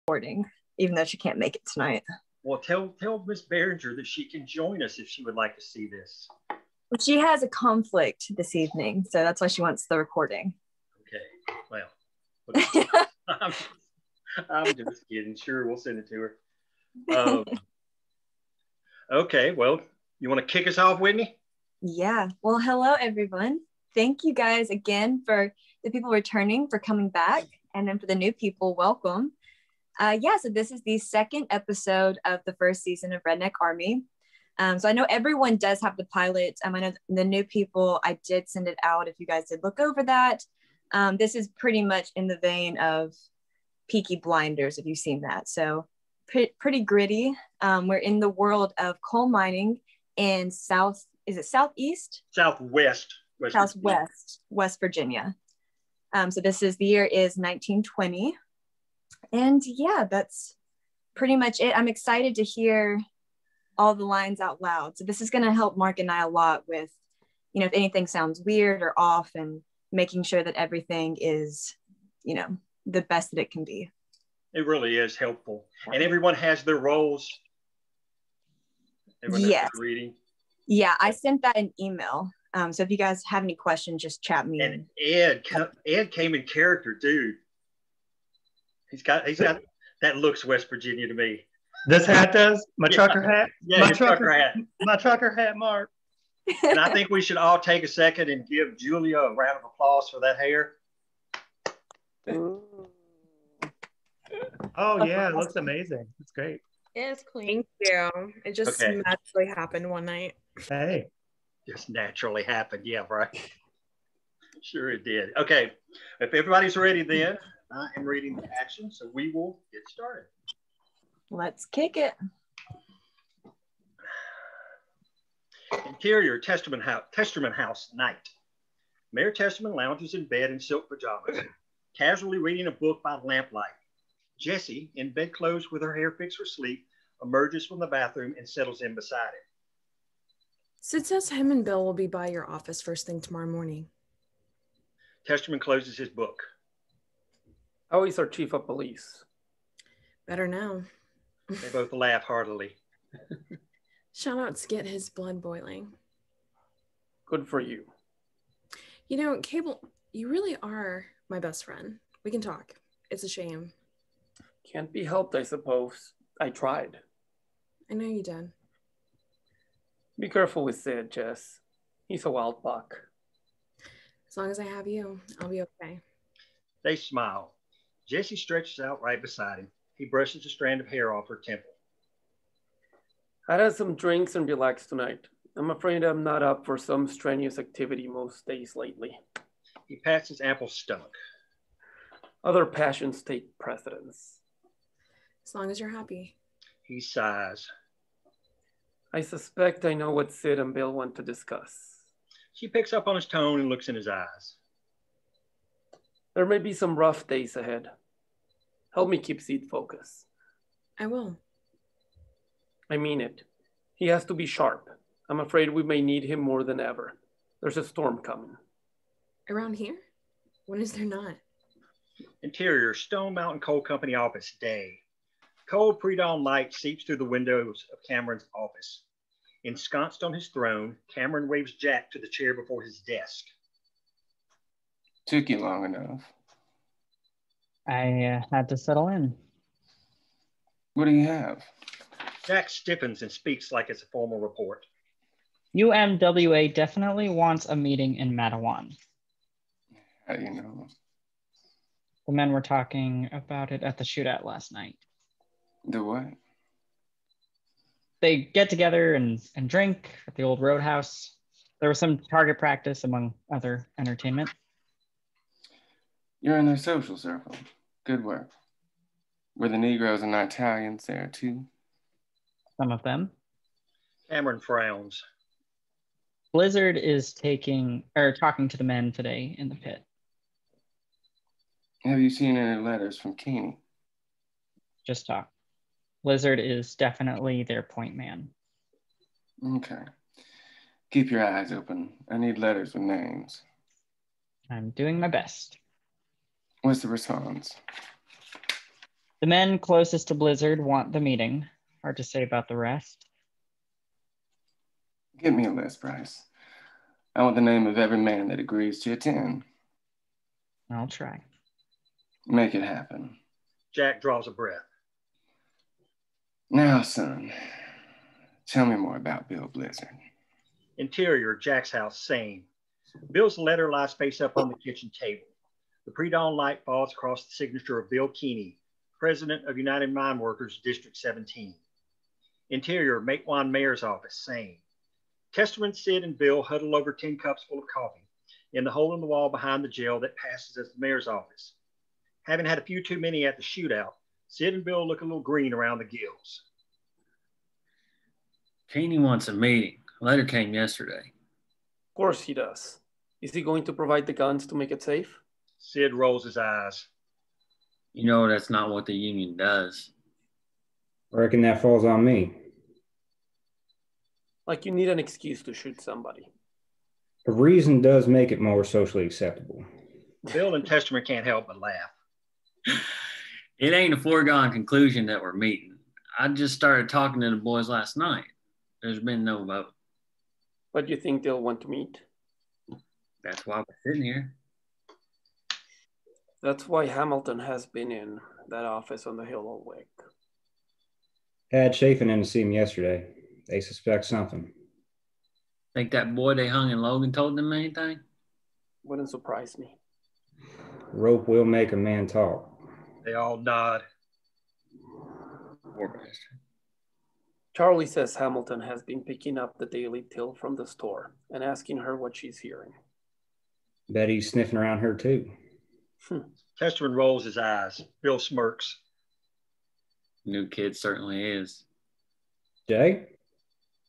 recording, even though she can't make it tonight. Well, tell Miss Behringer that she can join us if she would like to see this. She has a conflict this evening, so that's why she wants the recording. Okay, well, I'm just kidding. Sure, we'll send it to her. Okay, well, you want to kick us off, Whitney? Yeah. Well, hello, everyone. Thank you guys again for the people returning, for coming back, and then for the new people, welcome. So this is the second episode of the first season of Redneck Army. So I know everyone does have the pilot. I know the new people, I did send it out if you guys did look over that. This is pretty much in the vein of Peaky Blinders, if you've seen that. So pretty gritty. We're in the world of coal mining in Southwest West Virginia. So the year is 1920. And yeah, that's pretty much it. I'm excited to hear all the lines out loud. So this is going to help Mark and I a lot with, if anything sounds weird or off, and making sure that everything is, the best that it can be. It really is helpful. And everyone has their roles. Yes. Reading. Yeah, I sent that in email. So if you guys have any questions, just chat me. And Ed came in character, dude. He's got that looks West Virginia to me. This hat does? My trucker hat? Yeah, my trucker hat. My trucker hat, Mark. And I think we should all take a second and give Julia a round of applause for that hair. Oh yeah, it looks amazing. It's great. It's clean. Thank you. It just naturally happened one night. Hey. Just naturally happened. Yeah, right. Sure it did. Okay. If everybody's ready then, I am reading the action, so we will get started. Let's kick it. Interior Testerman House night. Mayor Testerman lounges in bed in silk pajamas, casually reading a book by lamplight. Jessie, in bedclothes with her hair fixed for sleep, emerges from the bathroom and settles in beside him. Sid says him and Bill will be by your office first thing tomorrow morning. Testerman closes his book. How is our chief of police? Better now. They both laugh heartily. Shout-outs get his blood boiling. Good for you. Cable, you really are my best friend. We can talk. It's a shame. Can't be helped, I suppose. I tried. I know you did. Be careful with Sid, Jess. He's a wild buck. As long as I have you, I'll be okay. They smile. Jessie stretches out right beside him. He brushes a strand of hair off her temple. I'd had some drinks and relax tonight. I'm afraid I'm not up for some strenuous activity most days lately. He pats his ample stomach. Other passions take precedence. As long as you're happy. He sighs. I suspect I know what Sid and Bill want to discuss. She picks up on his tone and looks in his eyes. There may be some rough days ahead. Help me keep Sid focused. I will. I mean it. He has to be sharp. I'm afraid we may need him more than ever. There's a storm coming. Around here? When is there not? Interior, Stone Mountain Coal Company office, day. Cold pre-dawn light seeps through the windows of Cameron's office. Ensconced on his throne, Cameron waves Jack to the chair before his desk. Took you long enough. I had to settle in. What do you have? Jack stiffens and speaks like it's a formal report. UMWA definitely wants a meeting in Matawan. How do you know? The men were talking about it at the shootout last night. The what? They get together and drink at the old roadhouse. There was some target practice among other entertainment. You're in their social circle. Good work. Were the Negroes and Italians there too? Some of them. Cameron frowns. Blizzard is talking to the men today in the pit. Have you seen any letters from Keeney? Just talk. Blizzard is definitely their point man. Okay. Keep your eyes open. I need letters with names. I'm doing my best. What's the response? The men closest to Blizzard want the meeting. Hard to say about the rest. Get me a list, Bryce. I want the name of every man that agrees to attend. I'll try. Make it happen. Jack draws a breath. Now, son, tell me more about Bill Blizzard. Interior, Jack's house, same. Bill's letter lies face up on the kitchen table. The pre-dawn light falls across the signature of Bill Keeney, President of United Mine Workers, District 17. Interior, Matewan Mayor's office, same. Testerman, Sid, and Bill huddle over 10 cups full of coffee in the hole in the wall behind the jail that passes as the mayor's office. Having had a few too many at the shootout, Sid and Bill look a little green around the gills. Keeney wants a meeting. A letter came yesterday. Of course he does. Is he going to provide the guns to make it safe? Sid rolls his eyes. You know that's not what the union does. I reckon that falls on me. Like you need an excuse to shoot somebody. A reason does make it more socially acceptable. Bill and Testerman can't help but laugh. It ain't a foregone conclusion that we're meeting. I just started talking to the boys last night. There's been no vote. But you think they'll want to meet? That's why we're sitting here. That's why Hamilton has been in that office on the hill all week. Had Chafin in to see him yesterday. They suspect something. Think that boy they hung in Logan told them anything? Wouldn't surprise me. Rope will make a man talk. They all nod. Poor bastard. Charlie says Hamilton has been picking up the daily till from the store and asking her what she's hearing. Bet he's sniffing around her too. Testerman rolls his eyes. Bill smirks. New kid certainly is. Jay?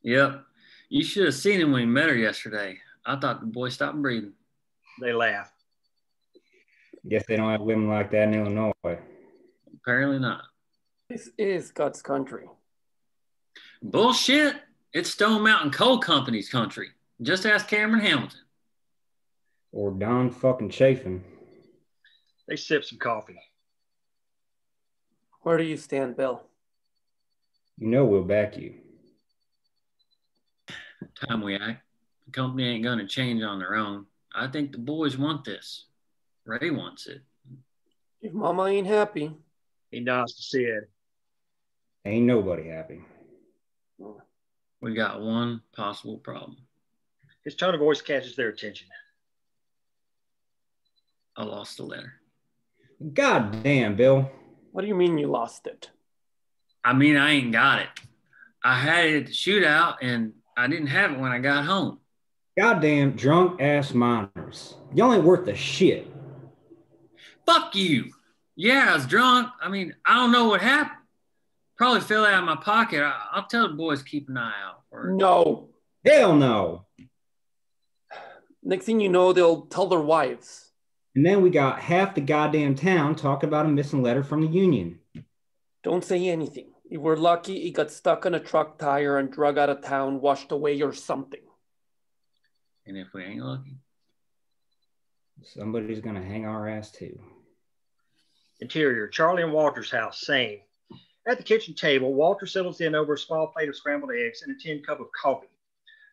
Yep. You should have seen him when you met her yesterday. I thought the boy stopped breathing. They laugh. Guess they don't have women like that in Illinois. Apparently not. This is God's country. Bullshit. It's Stone Mountain Coal Company's country. Just ask Cameron Hamilton. Or Don fucking Chafin. They sip some coffee. Where do you stand, Bill? You know we'll back you. Time we act. The company ain't gonna change on their own. I think the boys want this. Ray wants it. If Mama ain't happy. He nods to Sid. Ain't nobody happy. We got one possible problem. His tone of voice catches their attention. I lost the letter. God damn, Bill. What do you mean you lost it? I mean, I ain't got it. I had it at the shootout and I didn't have it when I got home. Goddamn drunk ass miners. Y'all ain't worth the shit. Fuck you. Yeah, I was drunk. I mean, I don't know what happened. Probably fell out of my pocket. I'll tell the boys keep an eye out for it. No. Hell no. Next thing you know, they'll tell their wives. And then we got half the goddamn town talking about a missing letter from the union. Don't say anything. If we're lucky, he got stuck on a truck tire and drug out of town, washed away or something. And if we ain't lucky? Somebody's gonna hang our ass too. Interior, Charlie and Walter's house, same. At the kitchen table, Walter settles in over a small plate of scrambled eggs and a tin cup of coffee.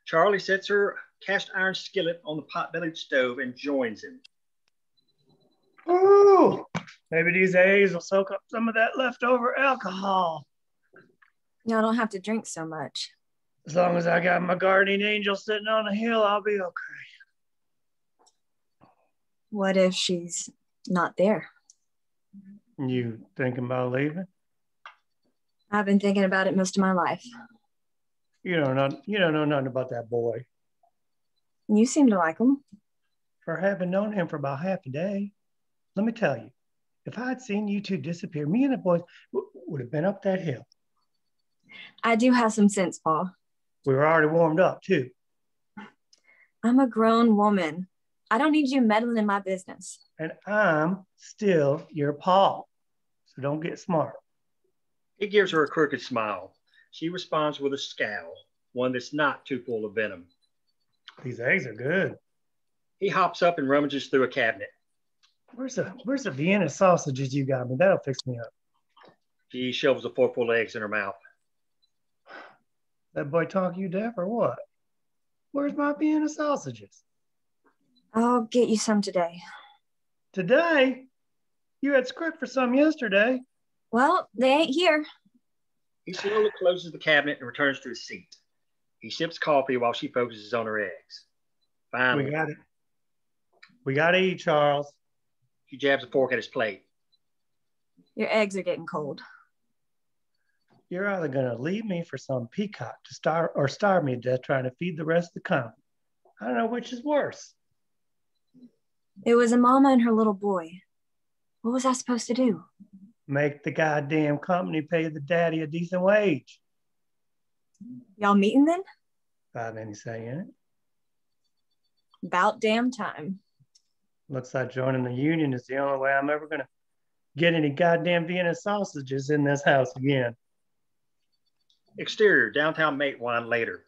Charlie sets her cast iron skillet on the pot-bellied stove and joins him. Ooh, maybe these eggs will soak up some of that leftover alcohol. Y'all don't have to drink so much. As long as I got my guardian angel sitting on a hill, I'll be okay. What if she's not there? You thinking about leaving? I've been thinking about it most of my life. You don't know nothing about that boy. You seem to like him. For having known him for about half a day, let me tell you, if I had seen you two disappear, me and the boys would have been up that hill. I do have some sense, Paul. We were already warmed up too. I'm a grown woman. I don't need you meddling in my business. And I'm still your Paul. So don't get smart. He gives her a crooked smile. She responds with a scowl, one that's not too full of venom. These eggs are good. He hops up and rummages through a cabinet. Where's the Vienna sausages you got me? That'll fix me up. She shovels a forkful of eggs in her mouth. That boy talk you deaf or what? Where's my Vienna sausages? I'll get you some today. Today? You had script for some yesterday. Well, they ain't here. He slowly closes the cabinet and returns to his seat. He sips coffee while she focuses on her eggs. Finally, We got it. We got to eat, Charles. he jabs a fork at his plate. Your eggs are getting cold. You're either going to leave me for some peacock to starve me to death trying to feed the rest of the company. I don't know which is worse. It was a mama and her little boy. What was I supposed to do? Make the goddamn company pay the daddy a decent wage. Y'all meeting then? Without any say in it. About damn time. Looks like joining the union is the only way I'm ever going to get any goddamn Vienna sausages in this house again. Exterior, downtown Matewan later.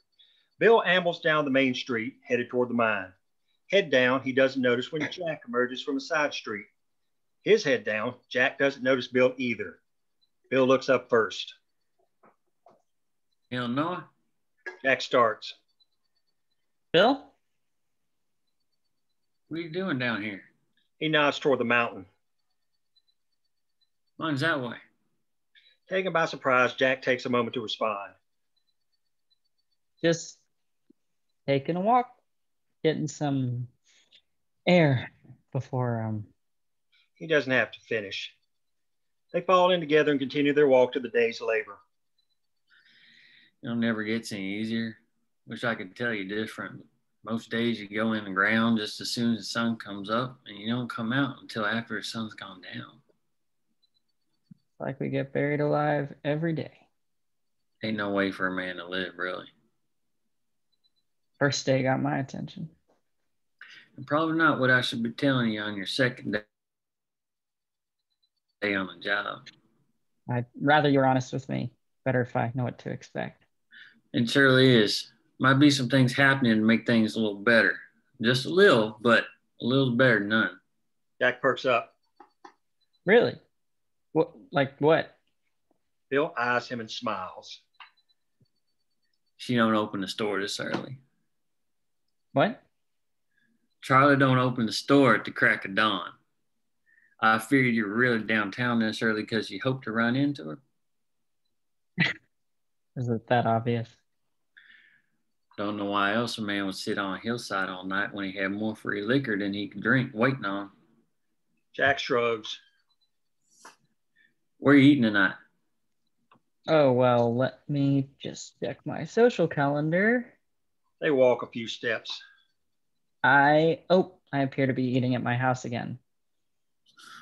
Bill ambles down the main street, headed toward the mine. Head down, he doesn't notice when Jack emerges from a side street. His head down, Jack doesn't notice Bill either. Bill looks up first. Illinois? Jack starts. Bill? What are you doing down here? He nods toward the mountain. Mine's that way. Taken by surprise, Jack takes a moment to respond. Just taking a walk, getting some air before He doesn't have to finish. They fall in together and continue their walk to the day's labor. It never gets any easier. Wish I could tell you different. Most days you go in the ground just as soon as the sun comes up, and you don't come out until after the sun's gone down. like we get buried alive every day. Ain't no way for a man to live, really. First day got my attention. And probably not what I should be telling you on your second day on the job. I'd rather you're honest with me. Better if I know what to expect. It surely is. Might be some things happening to make things a little better. Just a little, but a little better than none. Jack perks up. Really? What? Like what? Bill eyes him and smiles. She don't open the store this early. What? Charlie don't open the store at the crack of dawn. I figured you were really downtown this early because you hoped to run into her. Is it that obvious? Don't know why else a man would sit on a hillside all night when he had more free liquor than he could drink waiting on. Jack shrugs. Where are you eating tonight? Oh, well, let me just check my social calendar. They walk a few steps. I appear to be eating at my house again.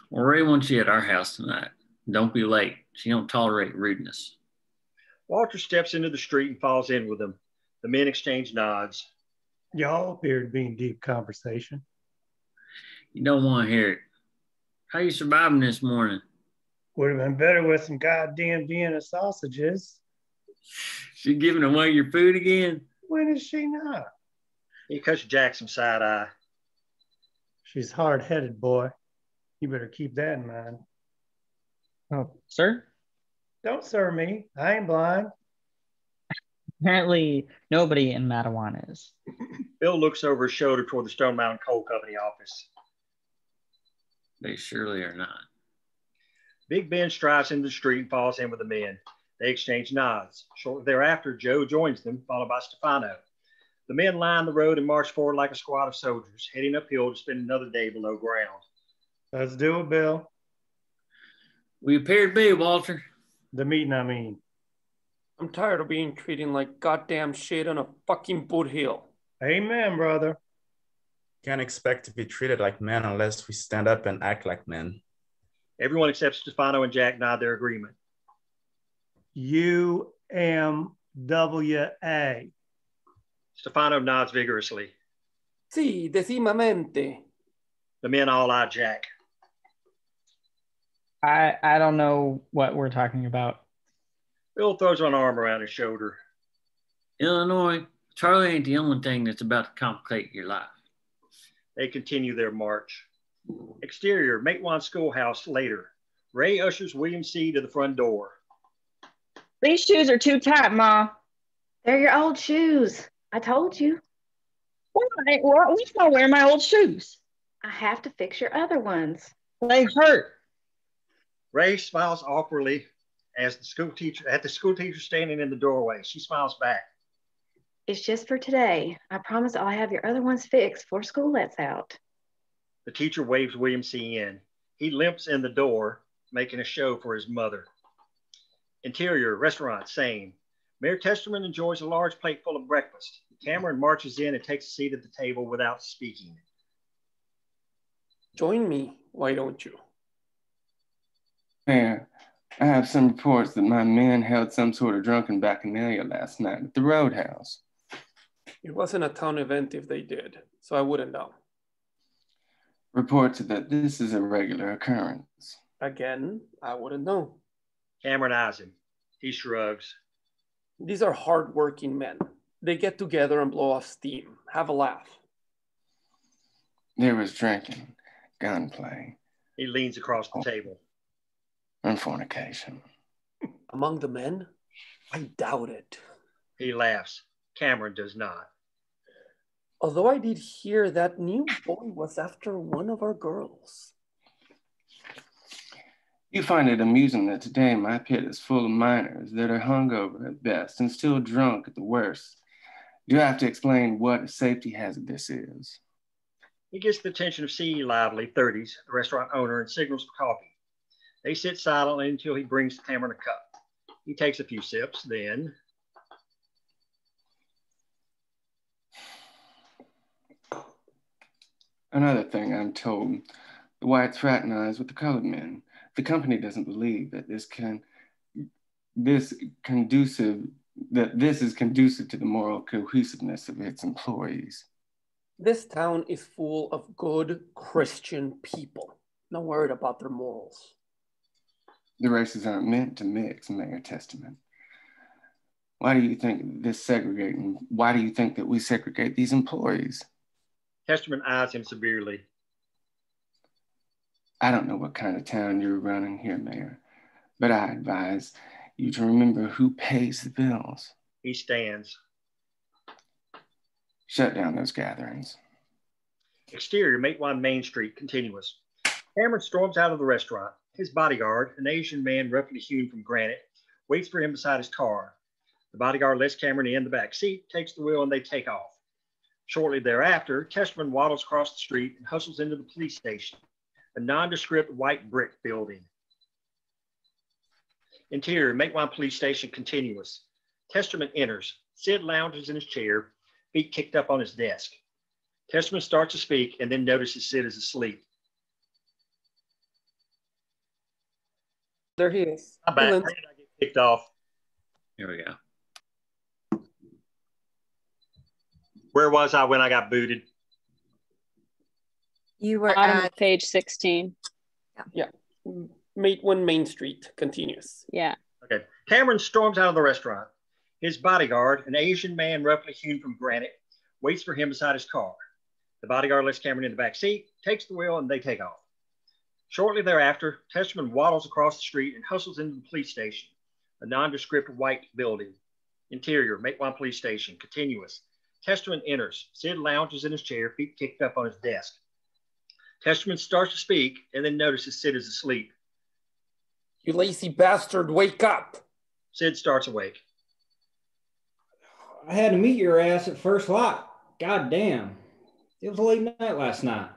Well, Ray wants you at our house tonight. Don't be late. She don't tolerate rudeness. Walter steps into the street and falls in with them. The men exchange nods. Y'all appear to be in deep conversation. You don't want to hear it. How you surviving this morning? Would have been better with some goddamn Vienna sausages. She giving away your food again? When is she not? He cuts Jack some side eye. She's hard-headed, boy. You better keep that in mind. Oh, sir? Don't sir me. I ain't blind. Apparently, nobody in Matawan is. Bill looks over his shoulder toward the Stone Mountain Coal Company office. They surely are not. Big Ben strides into the street and falls in with the men. They exchange nods. Shortly thereafter, Joe joins them, followed by Stefano. The men line the road and march forward like a squad of soldiers, heading uphill to spend another day below ground. Let's do it, Bill. We appear to be, Walter. The meeting, I mean. I'm tired of being treated like goddamn shit on a fucking boot hill. Amen, brother. Can't expect to be treated like men unless we stand up and act like men. Everyone except Stefano and Jack nod their agreement. UMWA. Stefano nods vigorously. Sí, decididamente. The men all eye Jack. I don't know what we're talking about. Bill throws an arm around his shoulder. Illinois, Charlie ain't the only thing that's about to complicate your life. They continue their march. Exterior, Matewan Schoolhouse later. Ray ushers William C. to the front door. These shoes are too tight, Ma. They're your old shoes. I told you. Why am I wearing my old shoes? I have to fix your other ones. They hurt. Ray smiles awkwardly as the school teacher standing in the doorway. She smiles back. It's just for today. I promise I'll have your other ones fixed before school lets out. The teacher waves William C. in. He limps in the door, making a show for his mother. Interior, restaurant, same. Mayor Testerman enjoys a large plate full of breakfast. Cameron marches in and takes a seat at the table without speaking. Join me, why don't you? Mayor, I have some reports that my men held some sort of drunken bacchanalia last night at the Roadhouse. It wasn't a town event if they did, so I wouldn't know. Reports that this is a regular occurrence. Again, I wouldn't know. Cameron eyes him. He shrugs. These are hard-working men. They get together and blow off steam, have a laugh. There was drinking, gunplay. He leans across the table. And fornication. Among the men? I doubt it. He laughs. Cameron does not. Although I did hear that new boy was after one of our girls. You find it amusing that today my pit is full of minors that are hungover at best and still drunk at the worst. Do you have to explain what a safety hazard this is? He gets the attention of C. Lively, 30s, the restaurant owner, and signals for coffee. They sit silently until he brings Cameron a cup. He takes a few sips, then... Another thing I'm told, the whites fraternize with the colored men. The company doesn't believe that this is conducive to the moral cohesiveness of its employees. This town is full of good Christian people. Not worried about their morals. The races aren't meant to mix, Mayor Testament. Why do you think that we segregate these employees? Testerman eyes him severely. I don't know what kind of town you're running here, Mayor, but I advise you to remember who pays the bills. He stands. Shut down those gatherings. Exterior, Matewan Main Street, continuous. Cameron storms out of the restaurant. His bodyguard, an Asian man roughly hewn from granite, waits for him beside his car. The bodyguard lets Cameron in the back seat, takes the wheel, and they take off. Shortly thereafter, Testerman waddles across the street and hustles into the police station, a nondescript white brick building. Interior, Matewan Police Station, continuous. Testerman enters. Sid lounges in his chair, feet kicked up on his desk. Testerman starts to speak and then notices Sid is asleep. There he is. I'm back. How did I get kicked off? Here we go. Where was I when I got booted? You were Bottom at of page 16. Yeah. Matewan Main Street, continuous. Yeah. Okay. Cameron storms out of the restaurant. His bodyguard, an Asian man roughly hewn from granite, waits for him beside his car. The bodyguard lets Cameron in the back seat, takes the wheel, and they take off. Shortly thereafter, Testerman waddles across the street and hustles into the police station, a nondescript white building. Interior, Matewan Police Station, continuous. Testerman enters. Sid lounges in his chair, feet kicked up on his desk. Testerman starts to speak and then notices Sid is asleep. You lazy bastard, wake up! Sid starts awake. I had to meet your ass at first lock. God damn. It was a late night last night.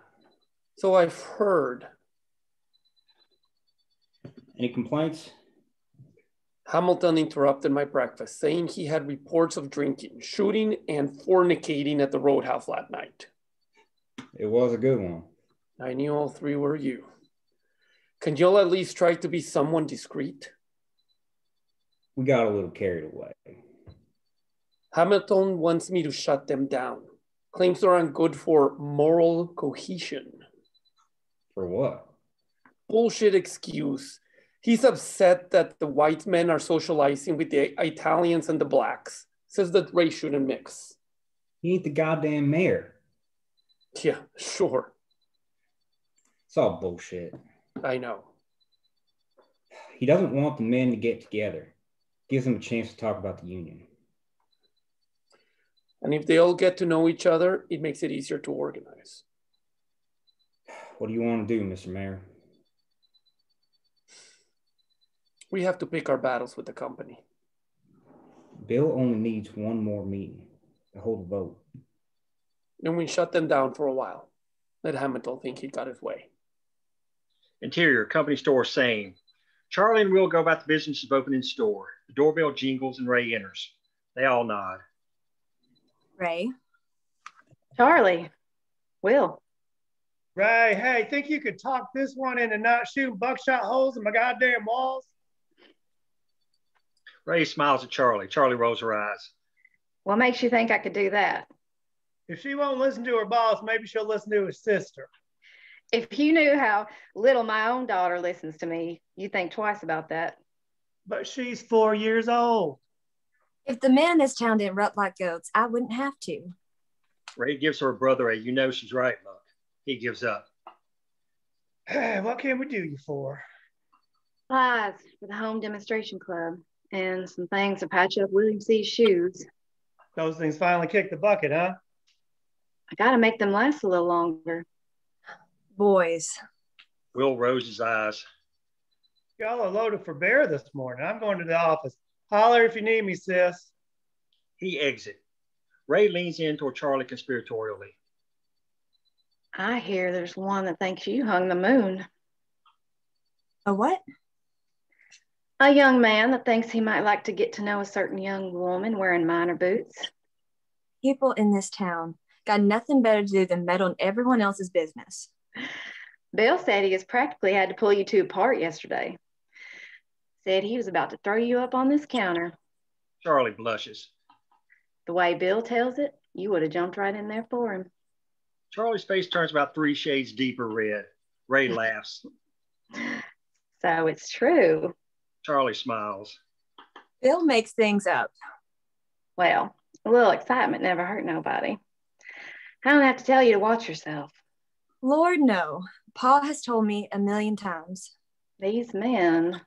So I've heard. Any complaints? Hamilton interrupted my breakfast, saying he had reports of drinking, shooting, and fornicating at the Roadhouse that night. It was a good one. I knew all three were you. Can y'all at least try to be someone discreet? We got a little carried away. Hamilton wants me to shut them down. Claims they're good for moral cohesion. For what? Bullshit excuse. He's upset that the white men are socializing with the Italians and the blacks. Says that race shouldn't mix. He ain't the goddamn mayor. Yeah, sure. It's all bullshit. I know. He doesn't want the men to get together. Gives them a chance to talk about the union. And if they all get to know each other, it makes it easier to organize. What do you want to do, Mr. Mayor? We have to pick our battles with the company. Bill only needs one more meeting to hold a vote. Then we shut them down for a while. Let Hamilton think he got his way. Interior, company store saying, Charlie and Will go about the business of opening store. The doorbell jingles and Ray enters. They all nod. Ray. Charlie. Will. Ray, hey, think you could talk this one into not shooting buckshot holes in my goddamn walls? Ray smiles at Charlie. Charlie rolls her eyes. What makes you think I could do that? If she won't listen to her boss, maybe she'll listen to his sister. If you knew how little my own daughter listens to me, you'd think twice about that. But she's 4 years old. If the men in this town didn't rut like goats, I wouldn't have to. Ray gives her brother a you know she's right look. He gives up. Hey, what can we do you for? Supplies for the home demonstration club and some things to patch up William C.'s shoes. Those things finally kicked the bucket, huh? I gotta make them last a little longer. Boys. Will rolls his eyes. Y'all are loaded for bear this morning. I'm going to the office. Holler if you need me, sis. He exits. Ray leans in toward Charlie conspiratorially. I hear there's one that thinks you hung the moon. A what? A young man that thinks he might like to get to know a certain young woman wearing minor boots. People in this town got nothing better to do than meddle in everyone else's business. Bill said he has practically had to pull you two apart yesterday. Said he was about to throw you up on this counter. Charlie blushes. The way Bill tells it, you would have jumped right in there for him. Charlie's face turns about 3 shades deeper red. Ray laughs. So it's true. Charlie smiles. Bill makes things up. Well, a little excitement never hurt nobody. I don't have to tell you to watch yourself. Lord, no. Paul has told me 1,000,000 times. These men.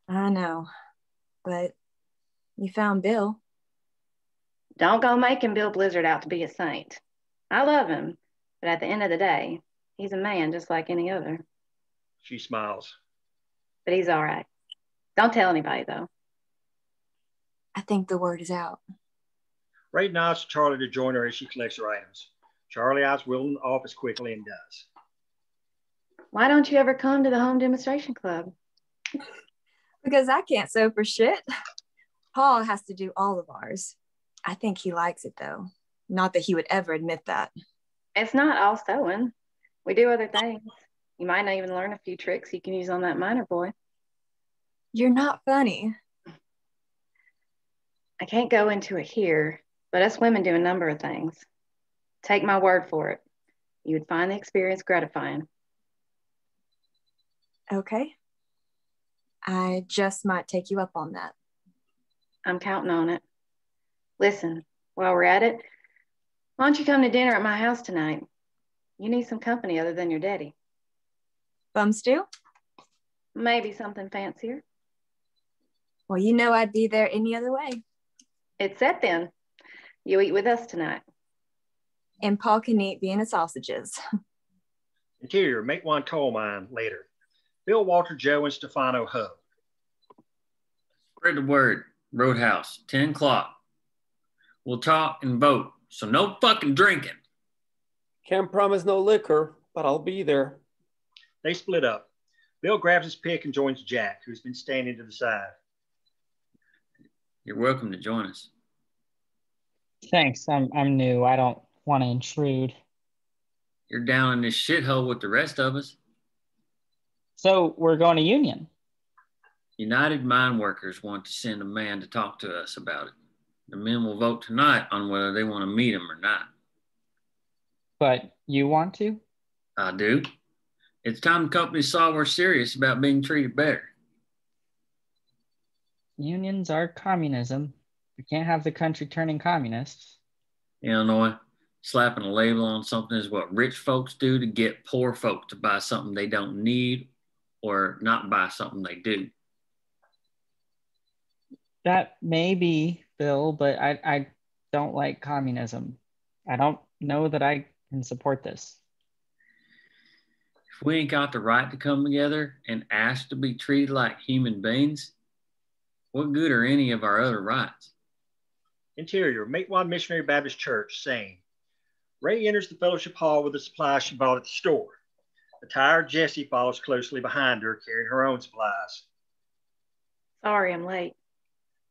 I know, but you found Bill. Don't go making Bill Blizzard out to be a saint. I love him, but at the end of the day, he's a man just like any other. She smiles. But he's all right. Don't tell anybody, though. I think the word is out. Ray nods to Charlie to join her as she collects her items. Charlie eyes Will in the office quickly and does. Why don't you ever come to the home demonstration club? Because I can't sew for shit. Paul has to do all of ours. I think he likes it, though. Not that he would ever admit that. It's not all sewing. We do other things. You might not even learn a few tricks you can use on that minor boy. You're not funny. I can't go into it here, but us women do a number of things. Take my word for it. You would find the experience gratifying. Okay. I just might take you up on that. I'm counting on it. Listen, while we're at it, why don't you come to dinner at my house tonight? You need some company other than your daddy. Bum stew? Maybe something fancier. Well, you know I'd be there any other way. It's set then. You eat with us tonight. And Paul can eat Vienna sausages. Interior, make one coal mine later. Bill, Walter, Joe, and Stefano hug. Spread the word. Roadhouse, 10 o'clock. We'll talk and vote, so no fucking drinking. Can't promise no liquor, but I'll be there. They split up. Bill grabs his pick and joins Jack, who's been standing to the side. You're welcome to join us. Thanks. I'm new. I don't want to intrude. You're down in this shithole with the rest of us. So we're going to Union. United Mine Workers want to send a man to talk to us about it. The men will vote tonight on whether they want to meet him or not. But you want to? I do. It's time the company saw we're serious about being treated better. Unions are communism. We can't have the country turning communist. Illinois, slapping a label on something is what rich folks do to get poor folks to buy something they don't need or not buy something they do. That may be, Bill, but I don't like communism. I don't know that I can support this. If we ain't got the right to come together and ask to be treated like human beings, what good are any of our other rights? Interior, Matewan Missionary Baptist Church, saying, Ray enters the fellowship hall with the supplies she bought at the store. The tired Jessie follows closely behind her, carrying her own supplies. Sorry, I'm late.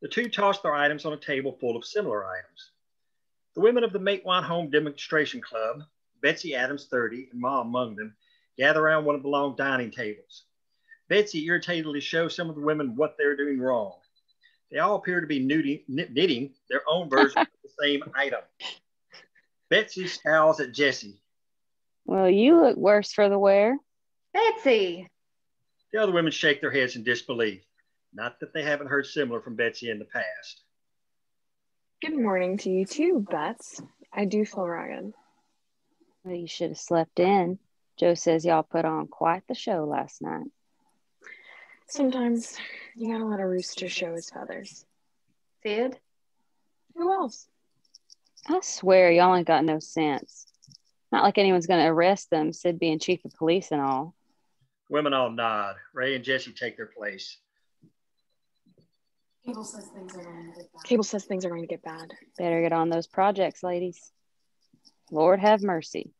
The two toss their items on a table full of similar items. The women of the Matewan Home Demonstration Club, Betsy Adams, 30, and Ma among them, gather around one of the long dining tables. Betsy irritatedly shows some of the women what they're doing wrong. They all appear to be knitting their own version of the same item. Betsy scowls at Jessie. Well, you look worse for the wear. Betsy! The other women shake their heads in disbelief. Not that they haven't heard similar from Betsy in the past. Good morning to you too, Bets. I do feel ragged. Well, you should have slept in. Joe says y'all put on quite the show last night. Sometimes you gotta let a rooster show his feathers. Sid? Who else? I swear y'all ain't got no sense. Not like anyone's gonna arrest them, Sid being chief of police and all. Women all nod. Ray and Jessie take their place. Cable says things are going to get bad. Better get on those projects, ladies. Lord have mercy.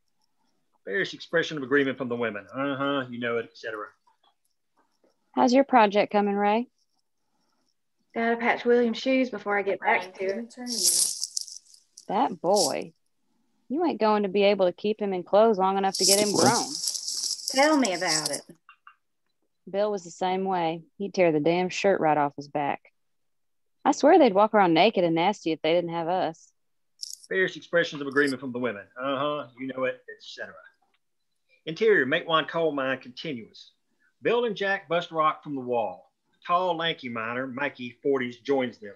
Various expression of agreement from the women. You know it, etc. How's your project coming, Ray? Gotta patch William's shoes before I get back to it. That boy. You ain't going to be able to keep him in clothes long enough to get him grown. Tell me about it. Bill was the same way. He'd tear the damn shirt right off his back. I swear they'd walk around naked and nasty if they didn't have us. Various expressions of agreement from the women. You know it, etc. Interior, Matewan coal mine continuous. Bill and Jack bust rock from the wall. A tall, lanky miner, Mikey, 40s, joins them.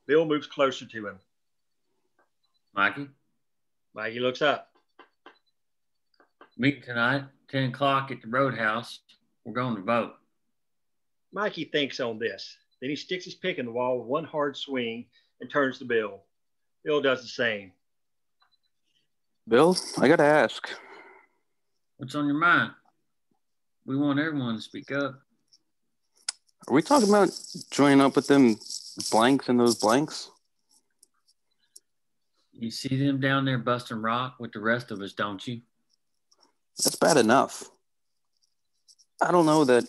Bill moves closer to him. Mikey? Mikey looks up. Meeting tonight, 10 o'clock at the Roadhouse. We're going to vote. Mikey thinks on this. Then he sticks his pick in the wall with one hard swing and turns to Bill. Bill does the same. Bill, I got to ask. What's on your mind? We want everyone to speak up. Are we talking about joining up with them blanks and those blanks? You see them down there busting rock with the rest of us, don't you? That's bad enough. I don't know that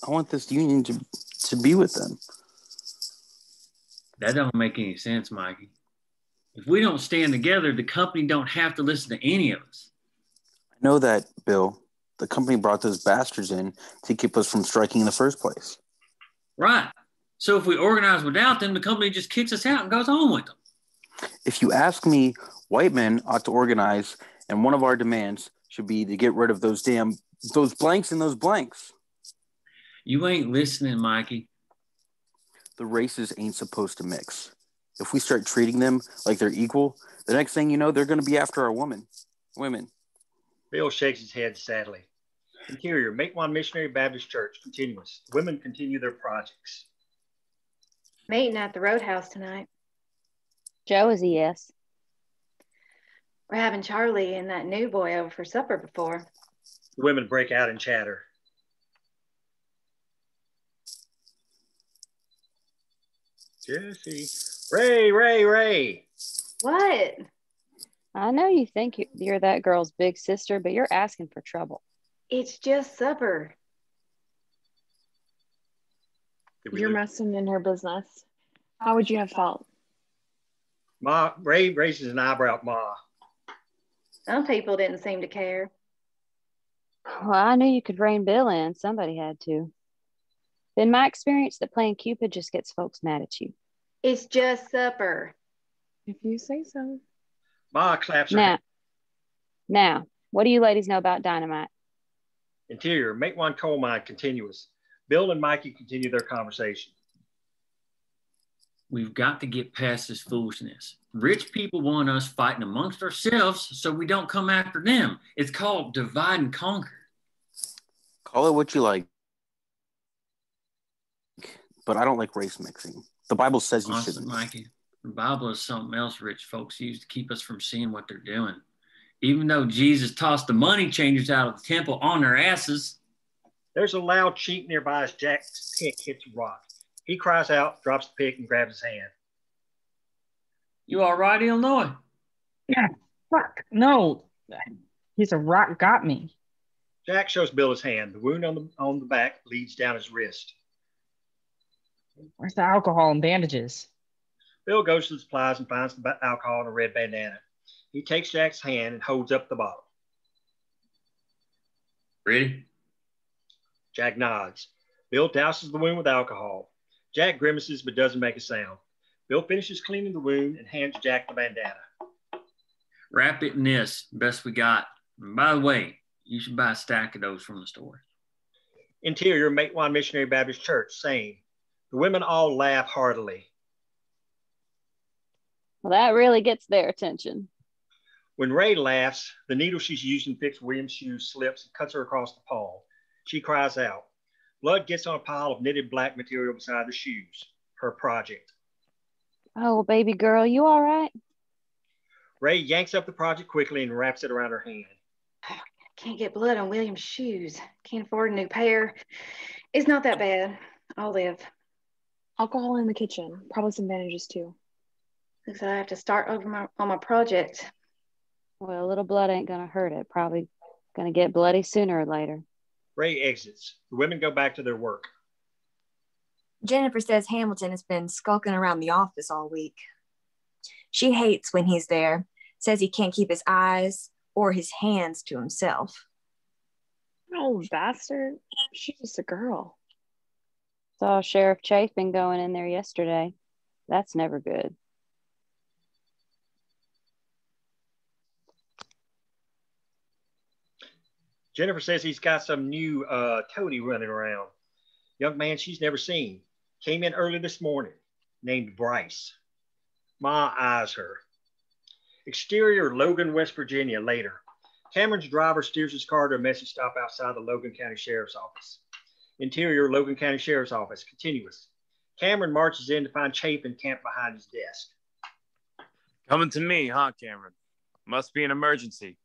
I want this union to be with them. That don't make any sense, Mikey. If we don't stand together, the company don't have to listen to any of us. I know that, Bill. The company brought those bastards in to keep us from striking in the first place. Right. So if we organize without them, the company just kicks us out and goes on with them. If you ask me, white men ought to organize, and one of our demands should be to get rid of those blanks and those blanks. You ain't listening, Mikey. The races ain't supposed to mix. If we start treating them like they're equal, the next thing you know, they're going to be after our women. Bill shakes his head sadly. Interior, Matewan Missionary Baptist Church, continuous. Women continue their projects. Meeting at the Roadhouse tonight. Joe is a yes. We're having Charlie and that new boy over for supper before. The women break out in chatter. Jessie. Ray. What? I know you think you're that girl's big sister, but you're asking for trouble. It's just supper. You're messing in her business. How would you have felt? Ray raises an eyebrow at Ma. Some people didn't seem to care. Well, I knew you could rein Bill in. Somebody had to. Been my experience that playing Cupid just gets folks mad at you. It's just supper. If you say so. Ma claps her hand. Now, what do you ladies know about dynamite? Interior, Matewan coal mine continuous. Bill and Mikey continue their conversation. We've got to get past this foolishness. Rich people want us fighting amongst ourselves so we don't come after them. It's called divide and conquer. Call it what you like. But I don't like race mixing. The Bible says you Honestly, shouldn't. Mikey, the Bible is something else rich folks use to keep us from seeing what they're doing. Even though Jesus tossed the money changers out of the temple on their asses. There's a loud cheek nearby as Jack's pick hits a rock. He cries out, drops the pick, and grabs his hand. You all right, Illinois? Yeah, fuck. No. He's a rock got me. Jack shows Bill his hand. The wound on the back bleeds down his wrist. Where's the alcohol and bandages? Bill goes to the supplies and finds the alcohol and a red bandana. He takes Jack's hand and holds up the bottle. Ready? Jack nods. Bill douses the wound with alcohol. Jack grimaces but doesn't make a sound. Bill finishes cleaning the wound and hands Jack the bandana. Wrap it in this, best we got. And by the way, you should buy a stack of those from the store. Interior, Matewan Missionary Baptist Church, same. The women all laugh heartily. Well, that really gets their attention. When Ray laughs, the needle she's using to fix William's shoes slips and cuts her across the palm. She cries out. Blood gets on a pile of knitted black material beside the shoes. Her project. Oh, baby girl, you all right? Ray yanks up the project quickly and wraps it around her hand. Can't get blood on William's shoes. Can't afford a new pair. It's not that bad. I'll live. Alcohol in the kitchen. Probably some bandages too. Looks like I have to start over on my project. Well, a little blood ain't gonna hurt it. Probably gonna get bloody sooner or later. Ray exits. The women go back to their work. Jennifer says Hamilton has been skulking around the office all week. She hates when he's there, says he can't keep his eyes or his hands to himself. Oh, bastard. She's just a girl. Saw Sheriff Chafin going in there yesterday. That's never good. Jennifer says he's got some new toady running around. Young man she's never seen. Came in early this morning, named Bryce. Ma eyes her. Exterior, Logan, West Virginia, later. Cameron's driver steers his car to a message stop outside the Logan County Sheriff's Office. Interior, Logan County Sheriff's Office, continuous. Cameron marches in to find Chapin camped behind his desk. Coming to me, huh, Cameron? Must be an emergency.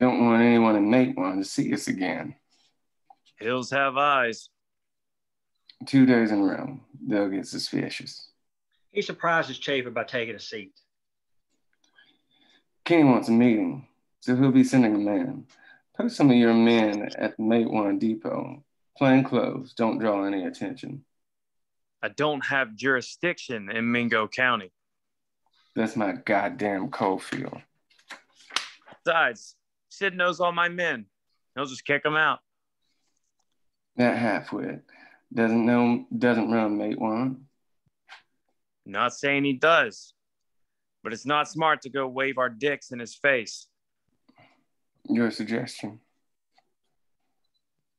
Don't want anyone in Matewan to see us again. Hills have eyes. 2 days in a row, they'll get suspicious. He surprises Chapin by taking a seat. Kenny wants a meeting, so he'll be sending a man. Post some of your men at the Matewan Depot. Plain clothes, don't draw any attention. I don't have jurisdiction in Mingo County. That's my goddamn coal field. Besides, Sid knows all my men. He'll just kick them out. That halfwit doesn't run Matewan. Not saying he does, but it's not smart to go wave our dicks in his face. Your suggestion?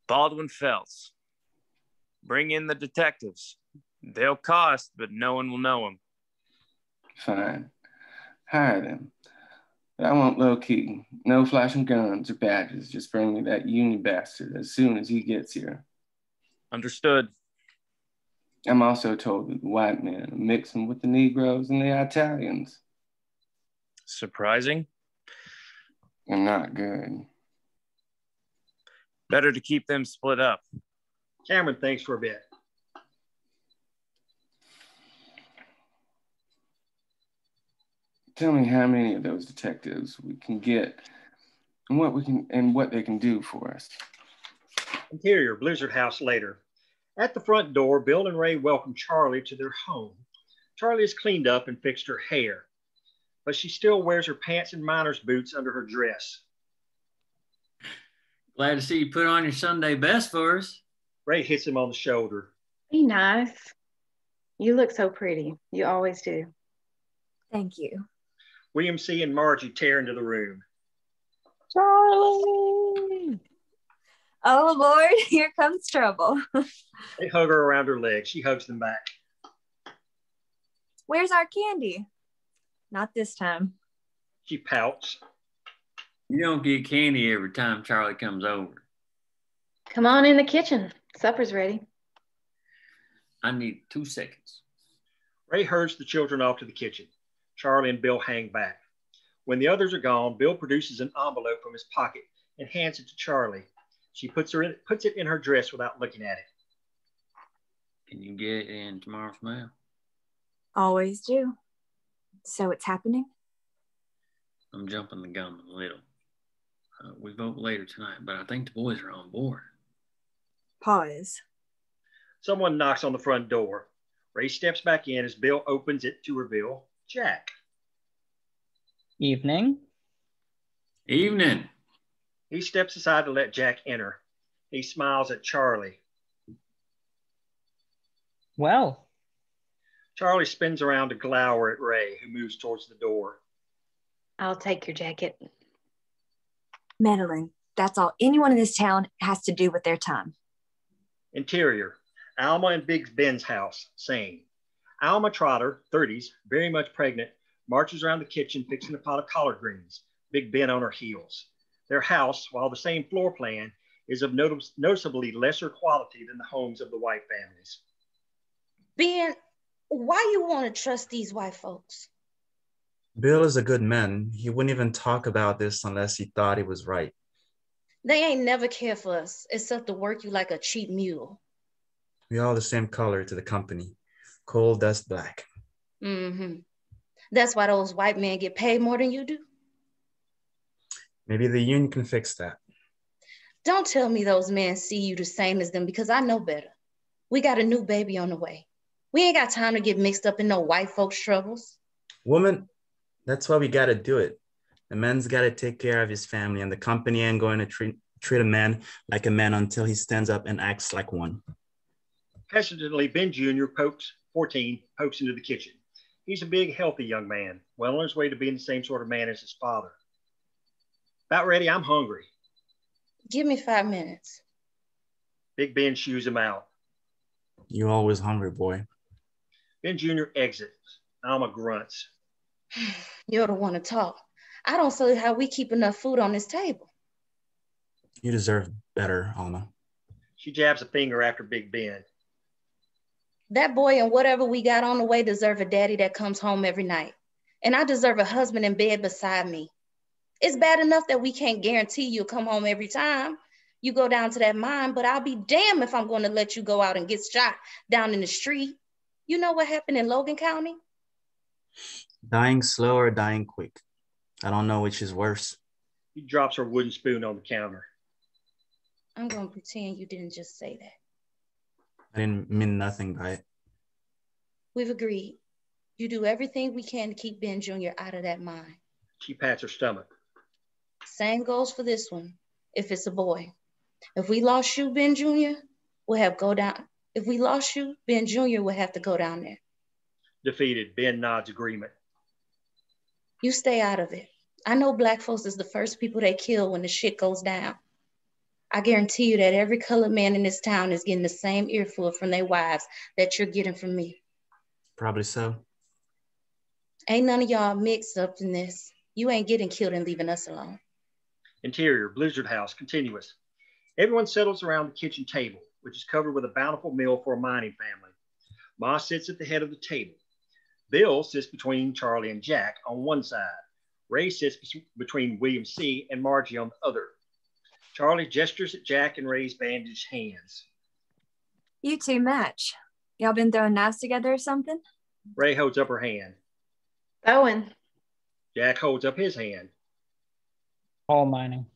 Baldwin Felts. Bring in the detectives. They'll cost, but no one will know them. Fine. Hire them. But I want low key. No flashing guns or badges. Just bring me that Union bastard as soon as he gets here. Understood. I'm also told that the white men are mixing with the Negroes and the Italians. Surprising? And not good. Better to keep them split up. Cameron thinks for a bit. Tell me how many of those detectives we can get and what they can do for us. Interior, Blizzard House, later. At the front door, Bill and Ray welcome Charlie to their home. Charlie has cleaned up and fixed her hair, but she still wears her pants and miner's boots under her dress. Glad to see you put on your Sunday best for us. Ray hits him on the shoulder. Be nice. You look so pretty. You always do. Thank you. William C. and Margie tear into the room. Charlie! Oh, Lord, here comes trouble. They hug her around her leg. She hugs them back. Where's our candy? Not this time. She pouts. You don't get candy every time Charlie comes over. Come on in the kitchen. Supper's ready. I need 2 seconds. Ray herds the children off to the kitchen. Charlie and Bill hang back. When the others are gone, Bill produces an envelope from his pocket and hands it to Charlie. She puts it in her dress without looking at it. Can you get in tomorrow's mail? Always do. So it's happening? I'm jumping the gun a little. We vote later tonight, but I think the boys are on board. Pause. Someone knocks on the front door. Ray steps back in as Bill opens it to reveal Jack. Evening. Evening. He steps aside to let Jack enter. He smiles at Charlie. Well. Charlie spins around to glower at Ray, who moves towards the door. I'll take your jacket. Meddling. That's all anyone in this town has to do with their time. Interior. Alma and Big Ben's house. Same. Alma Trotter, 30s, very much pregnant, marches around the kitchen fixing a pot of collard greens. Big Ben on her heels. Their house, while the same floor plan, is of noticeably lesser quality than the homes of the White families. Ben, why you want to trust these white folks? Bill is a good man. He wouldn't even talk about this unless he thought it was right. They ain't never cared for us, except to work you like a cheap mule. We all the same color to the company. Coal dust black. Mm-hmm. That's why those white men get paid more than you do. Maybe the union can fix that. Don't tell me those men see you the same as them, because I know better. We got a new baby on the way. We ain't got time to get mixed up in no white folks' troubles. Woman, that's why we got to do it. A man's got to take care of his family, and the company ain't going to treat a man like a man until he stands up and acts like one. Hesitantly, Ben Jr., 14, pokes into the kitchen. He's a big, healthy young man, well on his way to being the same sort of man as his father. About ready, I'm hungry. Give me 5 minutes. Big Ben shoos him out. You always hungry, boy. Ben Jr. exits. Alma grunts. You're the one to talk. I don't see how we keep enough food on this table. You deserve better, Alma. She jabs a finger after Big Ben. That boy and whatever we got on the way deserve a daddy that comes home every night. And I deserve a husband in bed beside me. It's bad enough that we can't guarantee you'll come home every time you go down to that mine, but I'll be damned if I'm going to let you go out and get shot down in the street. You know what happened in Logan County? Dying slow or dying quick? I don't know which is worse. He drops her wooden spoon on the counter. I'm going to pretend you didn't just say that. I didn't mean nothing by it. We've agreed. You do everything we can to keep Ben Jr. out of that mine. She pats her stomach. Same goes for this one, if it's a boy. If we lost you, Ben Jr., we'll have go down. If we lost you, Ben Jr. will have to go down there. Defeated, Ben nods agreement. You stay out of it. I know black folks is the first people they kill when the shit goes down. I guarantee you that every colored man in this town is getting the same earful from their wives that you're getting from me. Probably so. Ain't none of y'all mixed up in this. You ain't getting killed and leaving us alone. Interior, Blizzard House, continuous. Everyone settles around the kitchen table, which is covered with a bountiful meal for a mining family. Ma sits at the head of the table. Bill sits between Charlie and Jack on one side. Ray sits between William C. and Margie on the other. Charlie gestures at Jack and Ray's bandaged hands. You two match. Y'all been throwing knives together or something? Ray holds up her hand. Owen. Jack holds up his hand. All mining.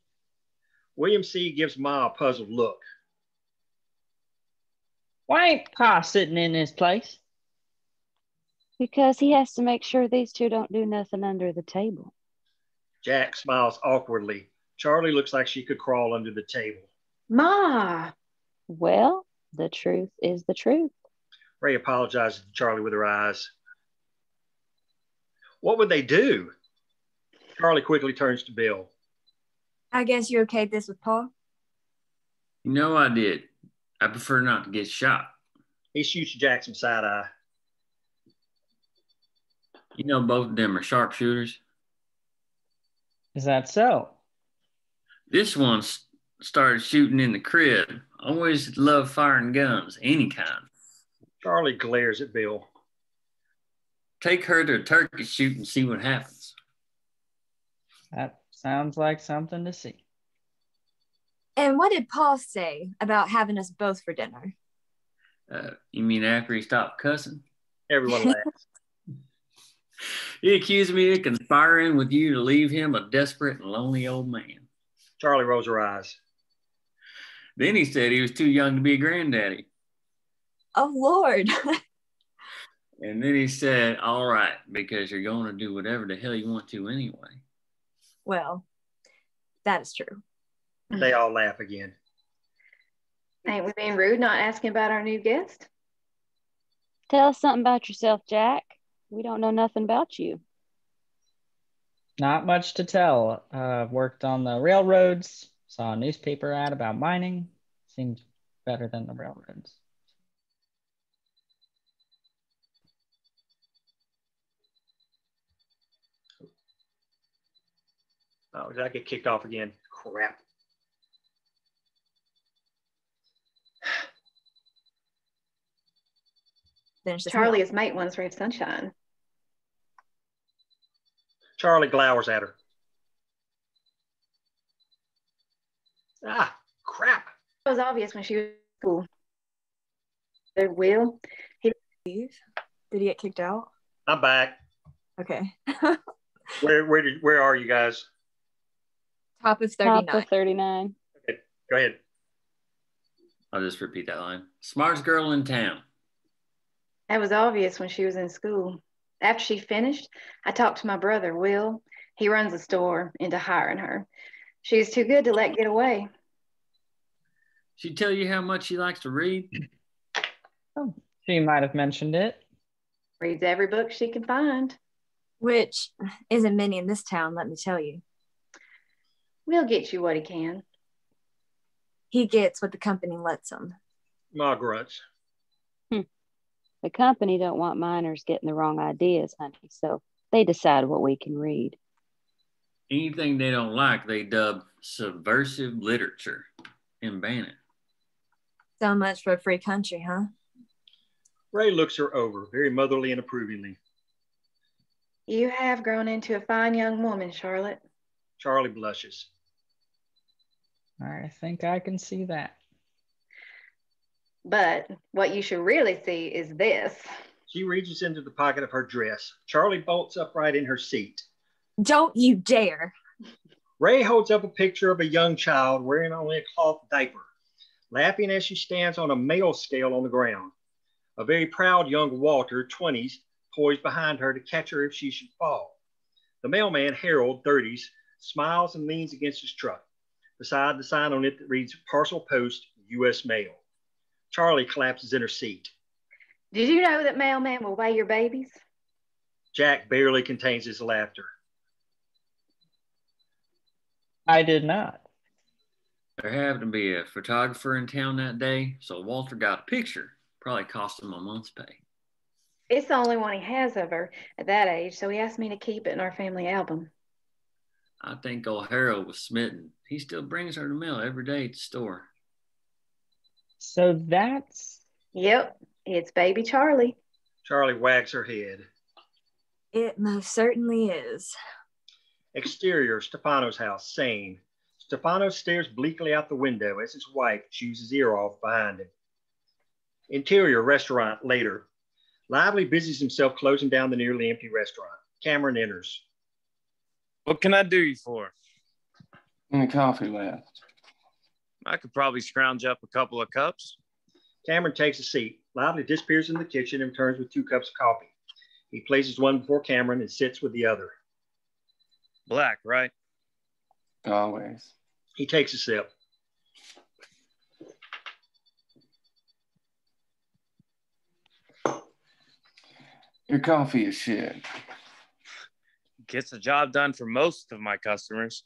William C. gives Ma a puzzled look. Why ain't Pa sitting in his place? Because he has to make sure these two don't do nothing under the table. Jack smiles awkwardly. Charlie looks like she could crawl under the table. Ma! Well, the truth is the truth. Ray apologizes to Charlie with her eyes. What would they do? Charlie quickly turns to Bill. I guess you okayed this with Paul? You know I did. I prefer not to get shot. He shoots Jack some side eye. You know both of them are sharpshooters. Is that so? This one started shooting in the crib. Always loved firing guns, any kind. Charlie glares at Bill. Take her to a turkey shoot and see what happens. That sounds like something to see. And what did Paul say about having us both for dinner? You mean after he stopped cussing? Everyone laughs. He accused me of conspiring with you to leave him a desperate and lonely old man. Charlie rolls her eyes. Then he said he was too young to be a granddaddy. Oh, Lord. And then he said, all right, because you're going to do whatever the hell you want to anyway. Well, that is true. They all laugh again. Ain't we being rude not asking about our new guest? Tell us something about yourself, Jack. We don't know nothing about you. Not much to tell. Worked on the railroads, saw a newspaper ad about mining. Seems better than the railroads. Oh, did I get kicked off again? Crap. Charlie is mate once ray of sunshine. Charlie glowers at her. Ah, crap. It was obvious when she was cool. There, Will. Did he get kicked out? I'm back. Okay. Where are you guys? Top of 39. Top of 39. Okay, go ahead. I'll just repeat that line. Smartest girl in town. That was obvious when she was in school. After she finished, I talked to my brother, Will. He runs a store, into hiring her. She's too good to let get away. She tell you how much she likes to read? Oh, she might have mentioned it. Reads every book she can find. Which isn't many in this town, let me tell you. We'll get you what he can. He gets what the company lets him. Ma grunts. The company don't want minors getting the wrong ideas, honey, so they decide what we can read. Anything they don't like, they dub subversive literature and ban it. So much for a free country, huh? Ray looks her over, very motherly and approvingly. You have grown into a fine young woman, Charlotte. Charlie blushes. I think I can see that. But what you should really see is this. She reaches into the pocket of her dress. Charlie bolts upright in her seat. Don't you dare. Ray holds up a picture of a young child wearing only a cloth diaper, laughing as she stands on a male scale on the ground. A very proud young Walter, 20s, poised behind her to catch her if she should fall. The mailman, Harold, 30s, smiles and leans against his truck, beside the sign on it that reads Parcel Post, U.S. Mail. Charlie collapses in her seat. Did you know that mailman will weigh your babies? Jack barely contains his laughter. I did not. There happened to be a photographer in town that day, so Walter got a picture. Probably cost him a month's pay. It's the only one he has of her at that age, so he asked me to keep it in our family album. I think old Harold was smitten. He still brings her the mail every day at the store. So that's... Yep, it's baby Charlie. Charlie wags her head. It most certainly is. Exterior, Stefano's house, sane. Stefano stares bleakly out the window as his wife chews his ear off behind him. Interior, restaurant, later. Lively busies himself closing down the nearly empty restaurant. Cameron enters. What can I do you for? Any coffee left? I could probably scrounge up a couple of cups. Cameron takes a seat. Lively disappears in the kitchen and returns with 2 cups of coffee. He places one before Cameron and sits with the other. Black, right? Always. He takes a sip. Your coffee is shit. Gets the job done for most of my customers.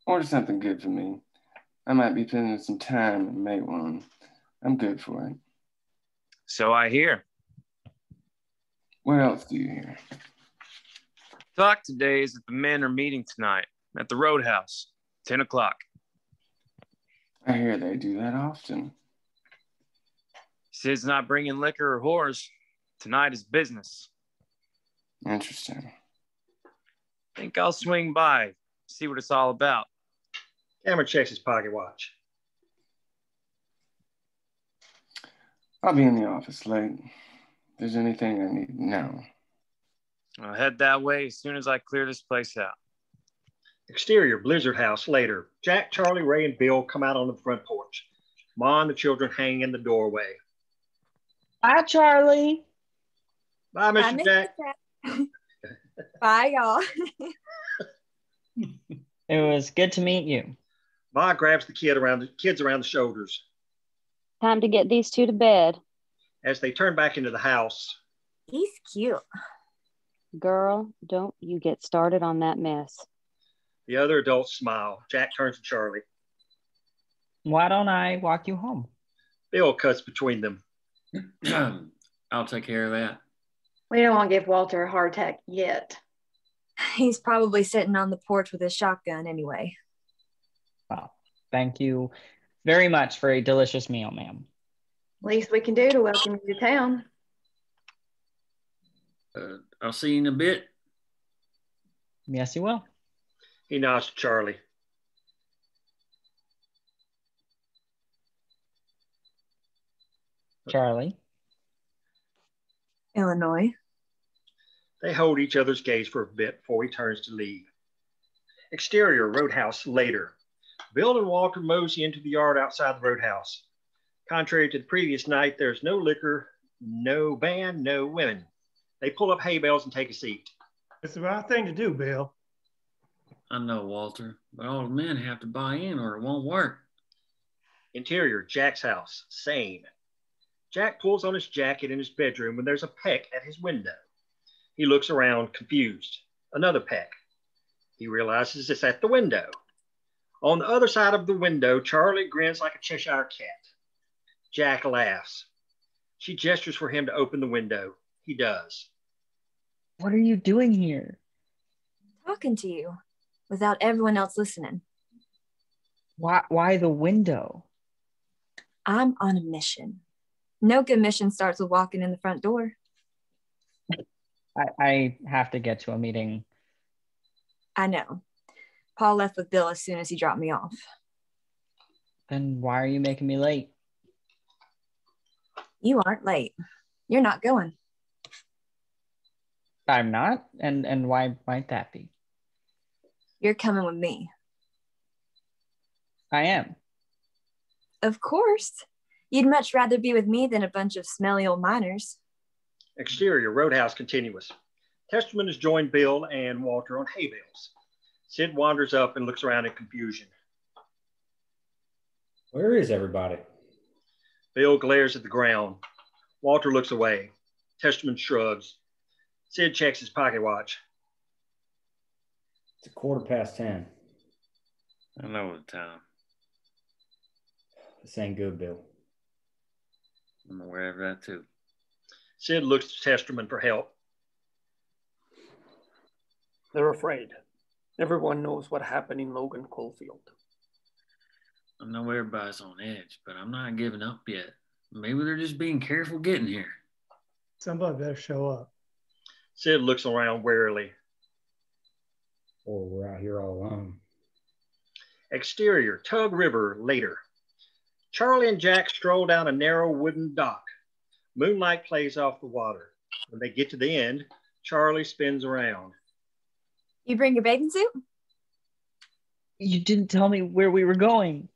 Order something good for me. I might be spending some time and make one. I'm good for it. So I hear. What else do you hear? Talk today is that the men are meeting tonight at the Roadhouse, 10 o'clock. I hear they do that often. Sid's not bringing liquor or whores. Tonight is business. Interesting. Think I'll swing by, see what it's all about. Cameron checks his pocket watch. I'll be in the office late. If there's anything I need to know. I'll head that way as soon as I clear this place out. Exterior Blizzard House later. Jack, Charlie, Ray, and Bill come out on the front porch. Ma and the children hang in the doorway. Bye, Charlie. Bye, Mr. Jack. Bye, y'all. It was good to meet you. Ma grabs the kids around the shoulders. Time to get these two to bed. As they turn back into the house. He's cute. Girl, don't you get started on that mess. The other adults smile. Jack turns to Charlie. Why don't I walk you home? Bill cuts between them. I'll take care of that. We don't want to give Walter a heart attack yet. He's probably sitting on the porch with his shotgun anyway. Well, thank you very much for a delicious meal, ma'am. Least we can do to welcome you to town. I'll see you in a bit. Yes, you will. He nods to Charlie. Charlie. Illinois. They hold each other's gaze for a bit before he turns to leave. Exterior Roadhouse later. Bill and Walter mosey into the yard outside the roadhouse. Contrary to the previous night, there's no liquor, no band, no women. They pull up hay bales and take a seat. It's the right thing to do, Bill. I know, Walter, but all the men have to buy in or it won't work. Interior, Jack's house, same. Jack pulls on his jacket in his bedroom when there's a peck at his window. He looks around, confused. Another peck. He realizes it's at the window. On the other side of the window, Charlie grins like a Cheshire cat. Jack laughs. She gestures for him to open the window. He does. What are you doing here? Talking to you without everyone else listening. Why the window? I'm on a mission. No good mission starts with walking in the front door. I have to get to a meeting. I know. Paul left with Bill as soon as he dropped me off. Then why are you making me late? You aren't late. You're not going. I'm not? And why might that be? You're coming with me. I am. Of course. You'd much rather be with me than a bunch of smelly old miners. Exterior, Roadhouse continuous. Testerman has joined Bill and Walter on hay bales. Sid wanders up and looks around in confusion. Where is everybody? Bill glares at the ground. Walter looks away. Testerman shrugs. Sid checks his pocket watch. It's 10:15. I know the time. This ain't good, Bill. I'm aware of that too. Sid looks to Testerman for help. They're afraid. Everyone knows what happened in Logan Coalfield. I know everybody's on edge, but I'm not giving up yet. Maybe they're just being careful getting here. Somebody better show up. Sid looks around warily. Or we're out here all alone. Exterior, Tug River, later. Charlie and Jack stroll down a narrow wooden dock. Moonlight plays off the water. When they get to the end, Charlie spins around. You bring your bathing suit? You didn't tell me where we were going.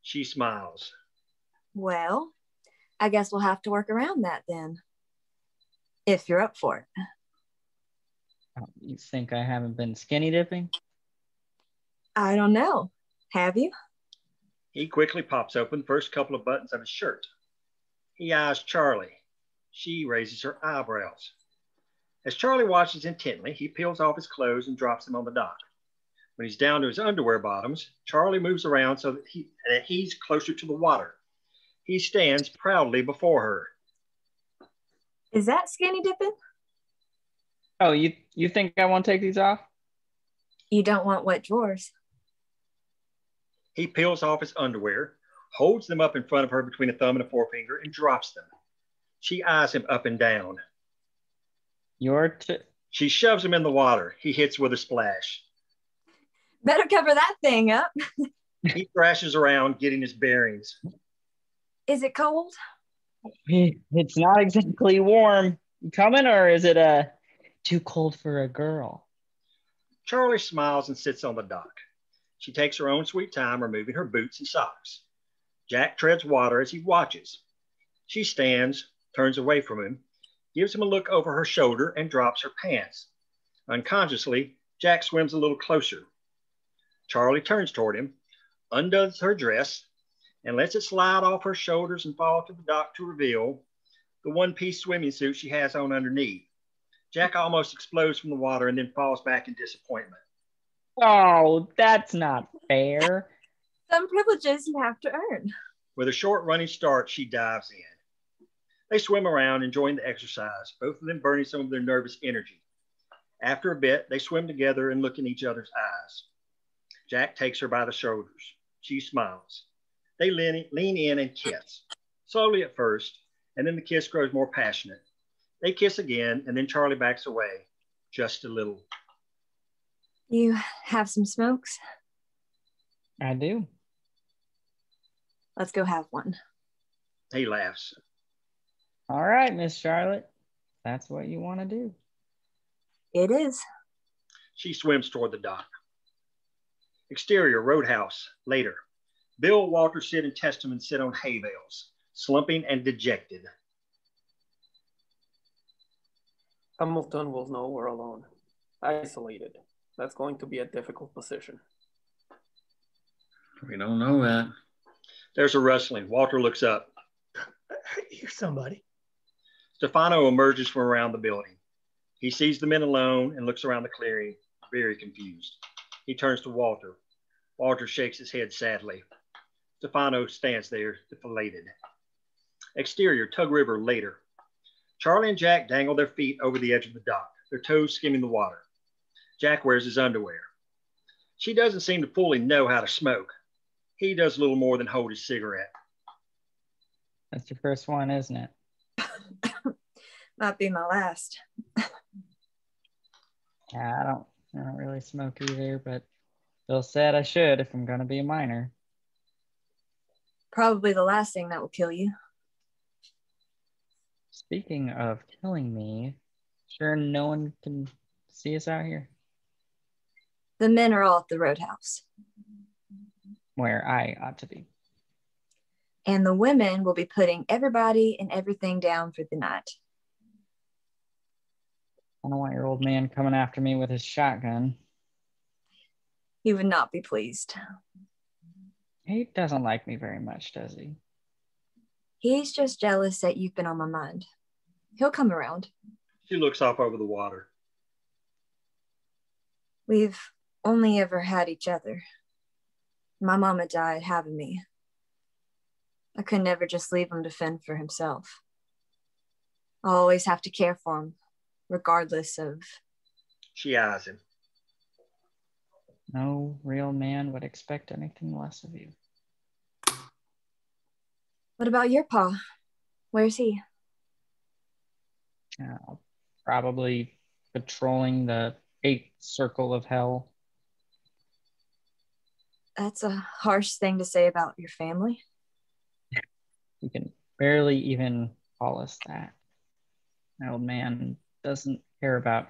She smiles. Well, I guess we'll have to work around that then. If you're up for it. You think I haven't been skinny dipping? I don't know. Have you? He quickly pops open the first couple of buttons of his shirt. He eyes Charlie. She raises her eyebrows. As Charlie watches intently, he peels off his clothes and drops them on the dock. When he's down to his underwear bottoms, Charlie moves around so that he's closer to the water. He stands proudly before her. Is that skinny dipping? Oh, you think I won't take these off? You don't want wet drawers. He peels off his underwear, holds them up in front of her between a thumb and a forefinger, and drops them. She eyes him up and down. She shoves him in the water. He hits with a splash. Better cover that thing up. He thrashes around, getting his bearings. Is it cold? It's not exactly warm. You coming, or is it too cold for a girl? Charlie smiles and sits on the dock. She takes her own sweet time removing her boots and socks. Jack treads water as he watches. She stands, turns away from him, gives him a look over her shoulder, and drops her pants. Unconsciously, Jack swims a little closer. Charlie turns toward him, undoes her dress, and lets it slide off her shoulders and fall to the dock to reveal the one-piece swimming suit she has on underneath. Jack almost explodes from the water and then falls back in disappointment. Oh, that's not fair. Some privileges you have to earn. With a short running start, she dives in. They swim around, enjoying the exercise, both of them burning some of their nervous energy. After a bit, they swim together and look in each other's eyes. Jack takes her by the shoulders. She smiles. They lean in and kiss, slowly at first, and then the kiss grows more passionate. They kiss again, and then Charlie backs away, just a little. You have some smokes? I do. Let's go have one. He laughs. All right, Miss Charlotte. That's what you want to do. It is. She swims toward the dock. Exterior, roadhouse, later. Bill, Walter, Sid, and Testament sit on hay bales, slumping and dejected. Hamilton will know we're alone, isolated. That's going to be a difficult position. We don't know that. There's a rustling. Walter looks up. I hear somebody. Stefano emerges from around the building. He sees the men alone and looks around the clearing, very confused. He turns to Walter. Walter shakes his head sadly. Stefano stands there, deflated. Exterior, Tug River, later. Charlie and Jack dangle their feet over the edge of the dock, their toes skimming the water. Jack wears his underwear. She doesn't seem to fully know how to smoke. He does little more than hold his cigarette. That's your first one, isn't it? Might be my last. Yeah, I don't really smoke either, but Bill said I should if I'm going to be a minor. Probably the last thing that will kill you. Speaking of killing me, sure no one can see us out here? The men are all at the roadhouse. Where I ought to be. And the women will be putting everybody and everything down for the night. I don't want your old man coming after me with his shotgun. He would not be pleased. He doesn't like me very much, does he? He's just jealous that you've been on my mind. He'll come around. She looks off over the water. We've only ever had each other. My mama died having me. I could never just leave him to fend for himself. I'll always have to care for him, regardless of... She eyes him. No real man would expect anything less of you. What about your pa? Where's he? Probably patrolling the 8th circle of hell. That's a harsh thing to say about your family. You can barely even call us that. My old man doesn't care about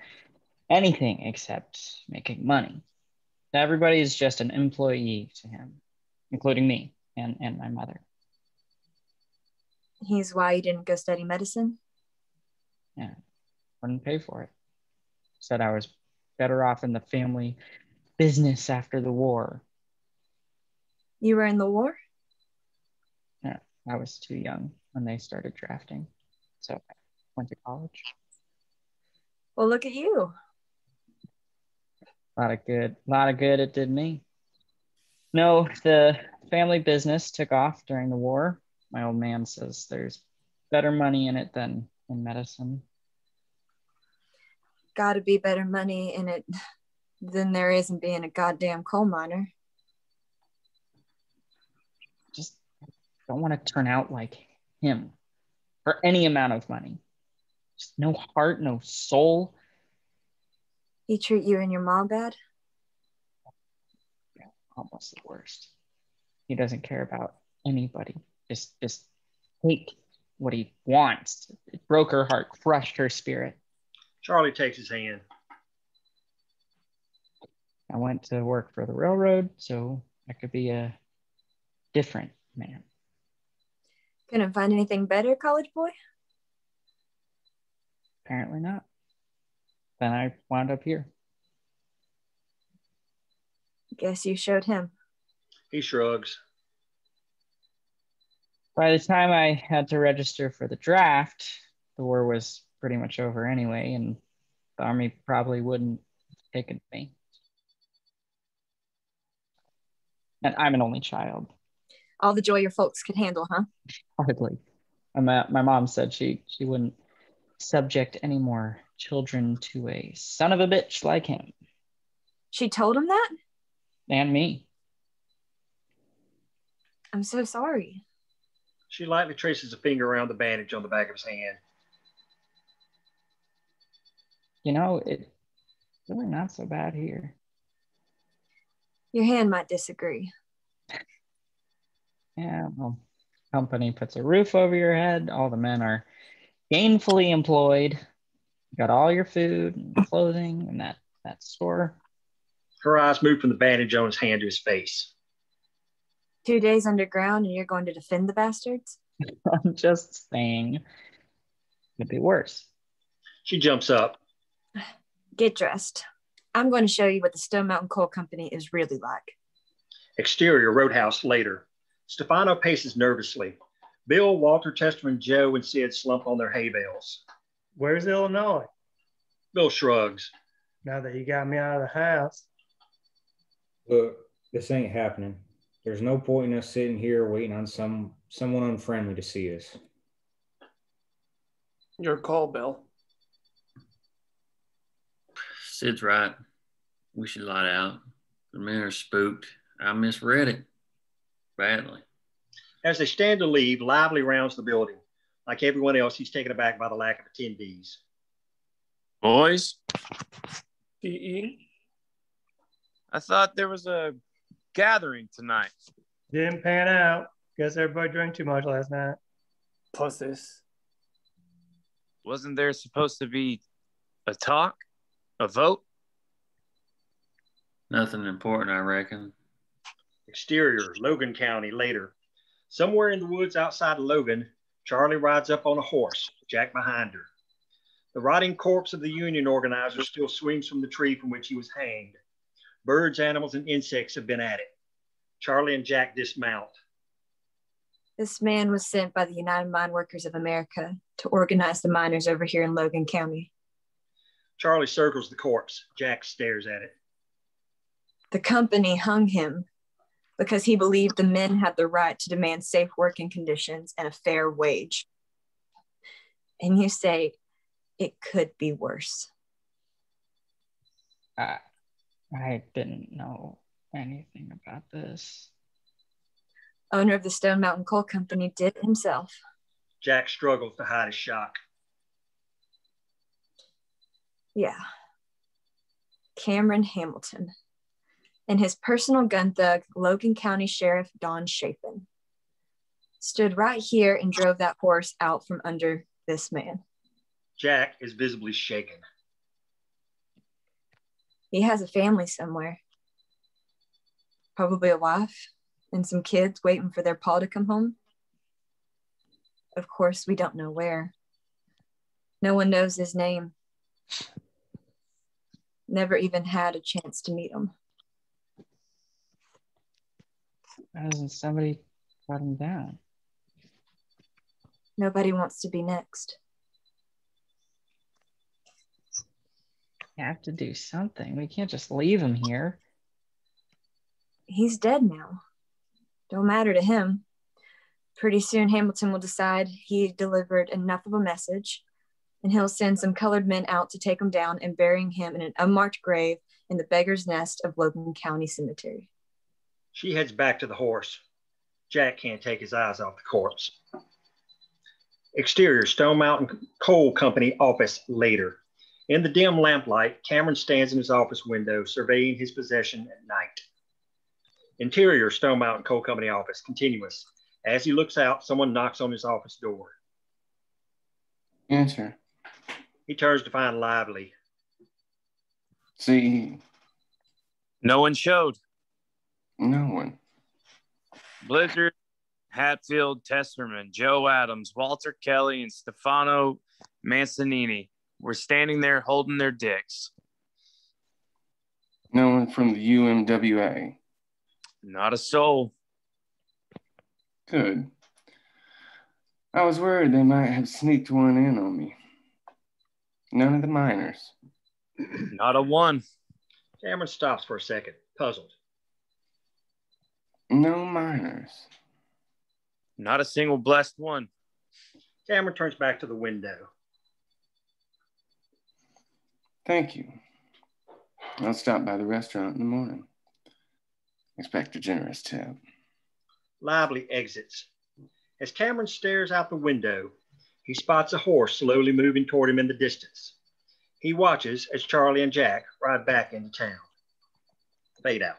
anything except making money. Everybody is just an employee to him, including me and my mother. He's why you didn't go study medicine? Yeah, wouldn't pay for it. Said I was better off in the family business after the war. You were in the war? Yeah, I was too young when they started drafting, so I went to college. Well, look at you. A lot of good it did me. No, the family business took off during the war. My old man says there's better money in it than in medicine. Gotta be better money in it than there is in being a goddamn coal miner. Just don't want to turn out like him. for any amount of money. Just no heart, no soul. He treat you and your mom bad? Yeah, almost the worst. He doesn't care about anybody. Just take what he wants. It broke her heart, crushed her spirit. Charlie takes his hand. I went to work for the railroad so I could be a different man. Couldn't find anything better, college boy? Apparently not. Then I wound up here. Guess you showed him. He shrugs. By the time I had to register for the draft, the war was pretty much over anyway, and the Army probably wouldn't have taken me. And I'm an only child. All the joy your folks could handle, huh? Hardly. My mom said she wouldn't subject any more children to a son of a bitch like him. She told him that? And me. I'm so sorry. She lightly traces a finger around the bandage on the back of his hand. You know, it's really not so bad here. Your hand might disagree. Yeah, well, company puts a roof over your head. All the men are gainfully employed. You got all your food and clothing in that store. Her eyes move from the bandage on his hand to his face. 2 days underground and you're going to defend the bastards? I'm just saying. It'd be worse. She jumps up. Get dressed. I'm going to show you what the Stone Mountain Coal Company is really like. Exterior roadhouse later. Stefano paces nervously. Bill, Walter, Chesterman, Joe, and Sid slump on their hay bales. Where's Illinois? Bill shrugs. Now that you got me out of the house. Look, this ain't happening. There's no point in us sitting here waiting on someone unfriendly to see us. Your call, Bill. Sid's right. We should light out. The men are spooked. I misread it badly. As they stand to leave, Lively rounds the building. Like everyone else, he's taken aback by the lack of attendees. Boys, PE? I thought there was a gathering tonight. Didn't pan out. Guess everybody drank too much last night. Pussies. Wasn't there supposed to be a talk? A vote? Nothing important, I reckon. Exterior, Logan County later. Somewhere in the woods outside of Logan, Charlie rides up on a horse, Jack behind her. The rotting corpse of the union organizer still swings from the tree from which he was hanged. Birds, animals, and insects have been at it. Charlie and Jack dismount. This man was sent by the United Mine Workers of America to organize the miners over here in Logan County. Charlie circles the corpse. Jack stares at it. The company hung him because he believed the men had the right to demand safe working conditions and a fair wage. And you say it could be worse. I didn't know anything about this. Owner of the Stone Mountain Coal Company did it himself. Jack struggles to hide his shock. Yeah. Cameron Hamilton and his personal gun thug, Logan County Sheriff Don Chapin, stood right here and drove that horse out from under this man. Jack is visibly shaken. He has a family somewhere. Probably a wife and some kids waiting for their pa to come home. Of course, we don't know where. No one knows his name. Never even had a chance to meet him. Why hasn't somebody brought him down? Nobody wants to be next. We have to do something. We can't just leave him here. He's dead now. Don't matter to him. Pretty soon Hamilton will decide he delivered enough of a message, and he'll send some colored men out to take him down and burying him in an unmarked grave in the Beggar's Nest of Logan County Cemetery. She heads back to the horse. Jack can't take his eyes off the corpse. Exterior, Stone Mountain Coal Company office later. In the dim lamplight, Cameron stands in his office window, surveying his possession at night. Interior, Stone Mountain Coal Company office, continuous. As he looks out, someone knocks on his office door. Answer. He turns to find Lively. See, No one showed. no one. Blizzard, Hatfield, Testerman, Joe Adams, Walter Kelly, and Stefano Mancinini were standing there holding their dicks. No one from the UMWA. Not a soul. Good. I was worried they might have sneaked one in on me. None of the miners. Not a one. Cameron stops for a second, puzzled. No miners. Not a single blessed one. Cameron turns back to the window. Thank you. I'll stop by the restaurant in the morning. Expect a generous tip. Lively exits. As Cameron stares out the window, he spots a horse slowly moving toward him in the distance. He watches as Charlie and Jack ride back into town. Fade out.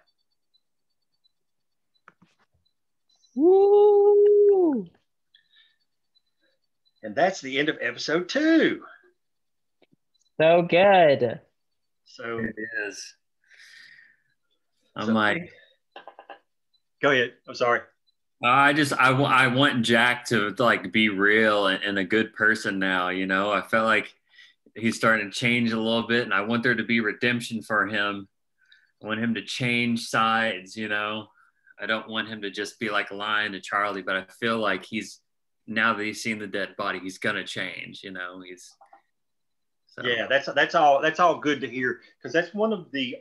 Woo! And that's the end of episode 2. So good. So It is. I'm So- like, go ahead. I'm sorry. I want Jack to like be real and a good person now. You know, I felt like he's starting to change a little bit, and I want there to be redemption for him. I want him to change sides. You know, I don't want him to just be like lying to Charlie, but I feel like now that he's seen the dead body, he's gonna change. You know, so. Yeah, that's all good to hear, because that's one of the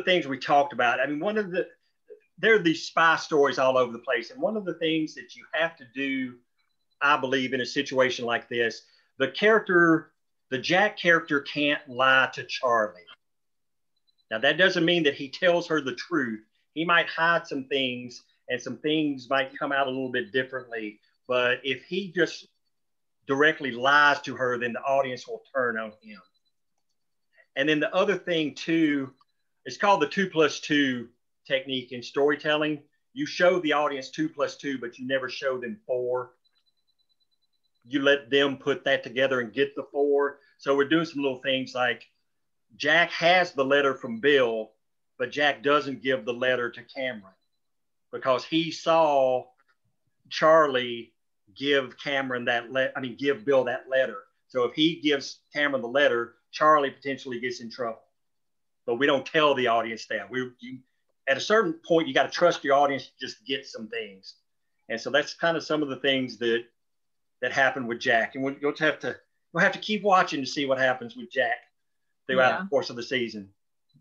things we talked about. I mean, there are these spy stories all over the place, and one of the things that you have to do, I believe, in a situation like this, the Jack character can't lie to Charlie. Now, that doesn't mean that he tells her the truth. He might hide some things, and some things might come out a little bit differently. But if he just directly lies to her, then the audience will turn on him. And then the other thing too, it's called the 2+2 technique in storytelling. You show the audience 2+2, but you never show them 4. You let them put that together and get the 4. So we're doing some little things like Jack has the letter from Bill, but Jack doesn't give the letter to Cameron because he saw Charlie give Bill that letter. So if he gives Cameron the letter, Charlie potentially gets in trouble. But we don't tell the audience that. At a certain point, you got to trust your audience to just get some things. And so that's kind of some of the things that happened with Jack. And we'll have to keep watching to see what happens with Jack throughout the course of the season.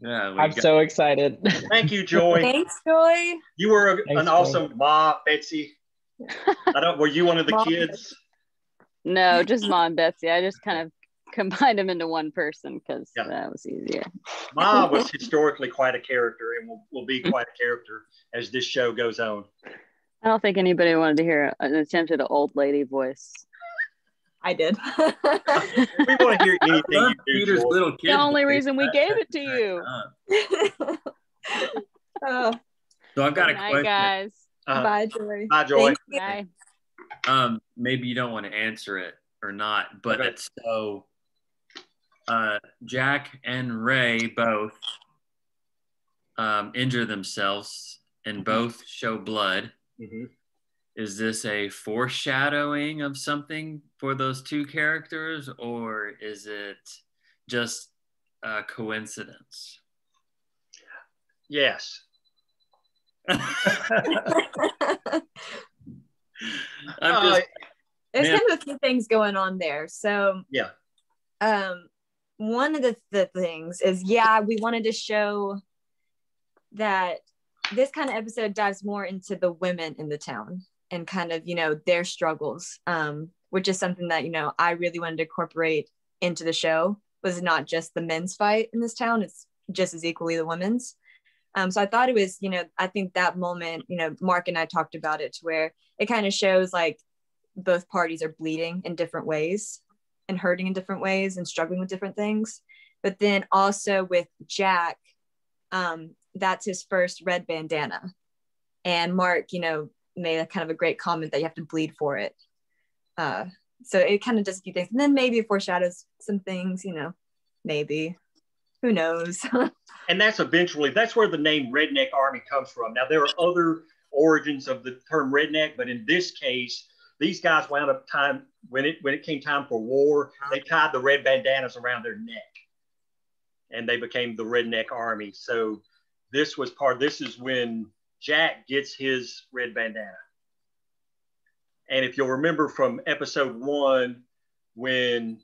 Yeah, I'm so excited. Thank you, Joy. Thanks, Joy. You were Thanks, an awesome Ma, Betsy. Were you one of the Mom. kids? No, just Mom and Betsy. I just kind of combined them into one person because that was easier. Ma was historically quite a character and will be quite a character as this show goes on. I don't think anybody wanted to hear an attempt at an old lady voice. I did. We want to hear anything you do. Peter's Joy. little kid. The only reason we gave it to you. Oh, So I've got a Good night, question. guys. bye, Joy. Bye, Joy. Thank you. Bye. Maybe you don't want to answer it or not, but Okay. it's so Jack and Ray both injure themselves and both show blood. Mhm. Is this a foreshadowing of something for those two characters, or is it just a coincidence? Yes. There's kind of a few things going on there. So yeah. One of the things is, we wanted to show that this kind of episode dives more into the women in the town and kind of, their struggles, which is something that, I really wanted to incorporate into the show. Was not just the men's fight in this town, it's just as equally the women's. So I thought it was, I think that moment, Mark and I talked about it, to where it kind of shows like both parties are bleeding in different ways and hurting in different ways and struggling with different things. But then also with Jack, that's his first red bandana. And Mark, made a kind of a great comment that you have to bleed for it. So it kind of does a few things. And then maybe it foreshadows some things, maybe. Who knows? And that's where the name Redneck Army comes from. Now, there are other origins of the term redneck, but in this case, these guys wound up when it came time for war, they tied the red bandanas around their neck, and they became the Redneck Army. So this is when Jack gets his red bandana. And if you'll remember from episode 1, when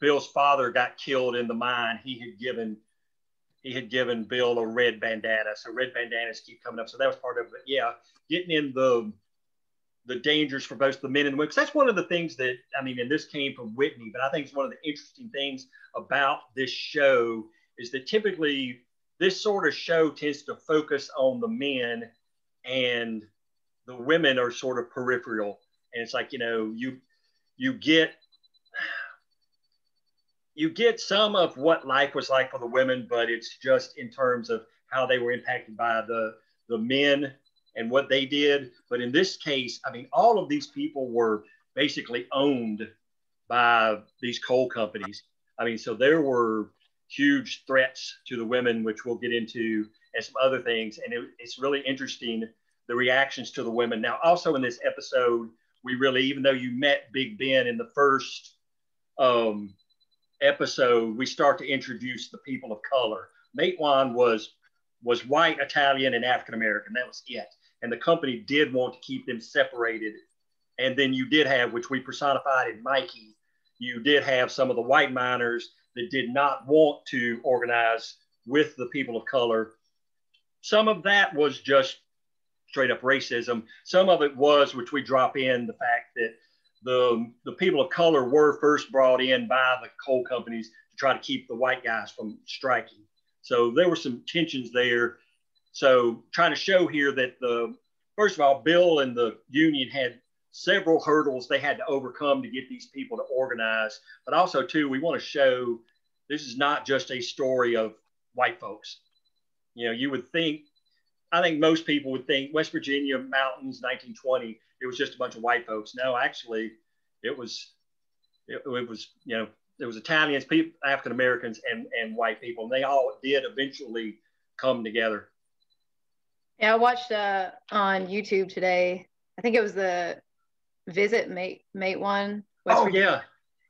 Bill's father got killed in the mine, he had given Bill a red bandana. So red bandanas keep coming up. So that was part of it. But yeah, getting in the dangers for both the men and the women. Because that's one of the things that, and this came from Whitney, but I think it's one of the interesting things about this show is that typically this sort of show tends to focus on the men, and the women are sort of peripheral. And it's like, you get some of what life was like for the women, but it's just in terms of how they were impacted by the men and what they did. But in this case, all of these people were basically owned by these coal companies. So there were huge threats to the women, which we'll get into, and some other things. And it's really interesting, the reactions to the women. Now, also in this episode, we really, even though you met Big Ben in the first episode, we start to introduce the people of color. Matewan was white, Italian, and African American. That was it. And the company did want to keep them separated. And then you did have, which we personified in Mikey, you did have some of the white miners that did not want to organize with the people of color. Some of that was just straight up racism. Some of it was, which we drop in, the fact that the people of color were first brought in by the coal companies to try to keep the white guys from striking. So there were some tensions there. So trying to show here that first of all, Bill and the union had several hurdles they had to overcome to get these people to organize. But also too, we want to show this is not just a story of white folks. You would think, I think most people would think West Virginia mountains, 1920, it was just a bunch of white folks. No, actually, it was Italians, people, African Americans, and white people, and they all did eventually come together. Yeah, I watched on YouTube today. I think it was the Visit Matewan, West Virginia. Yeah.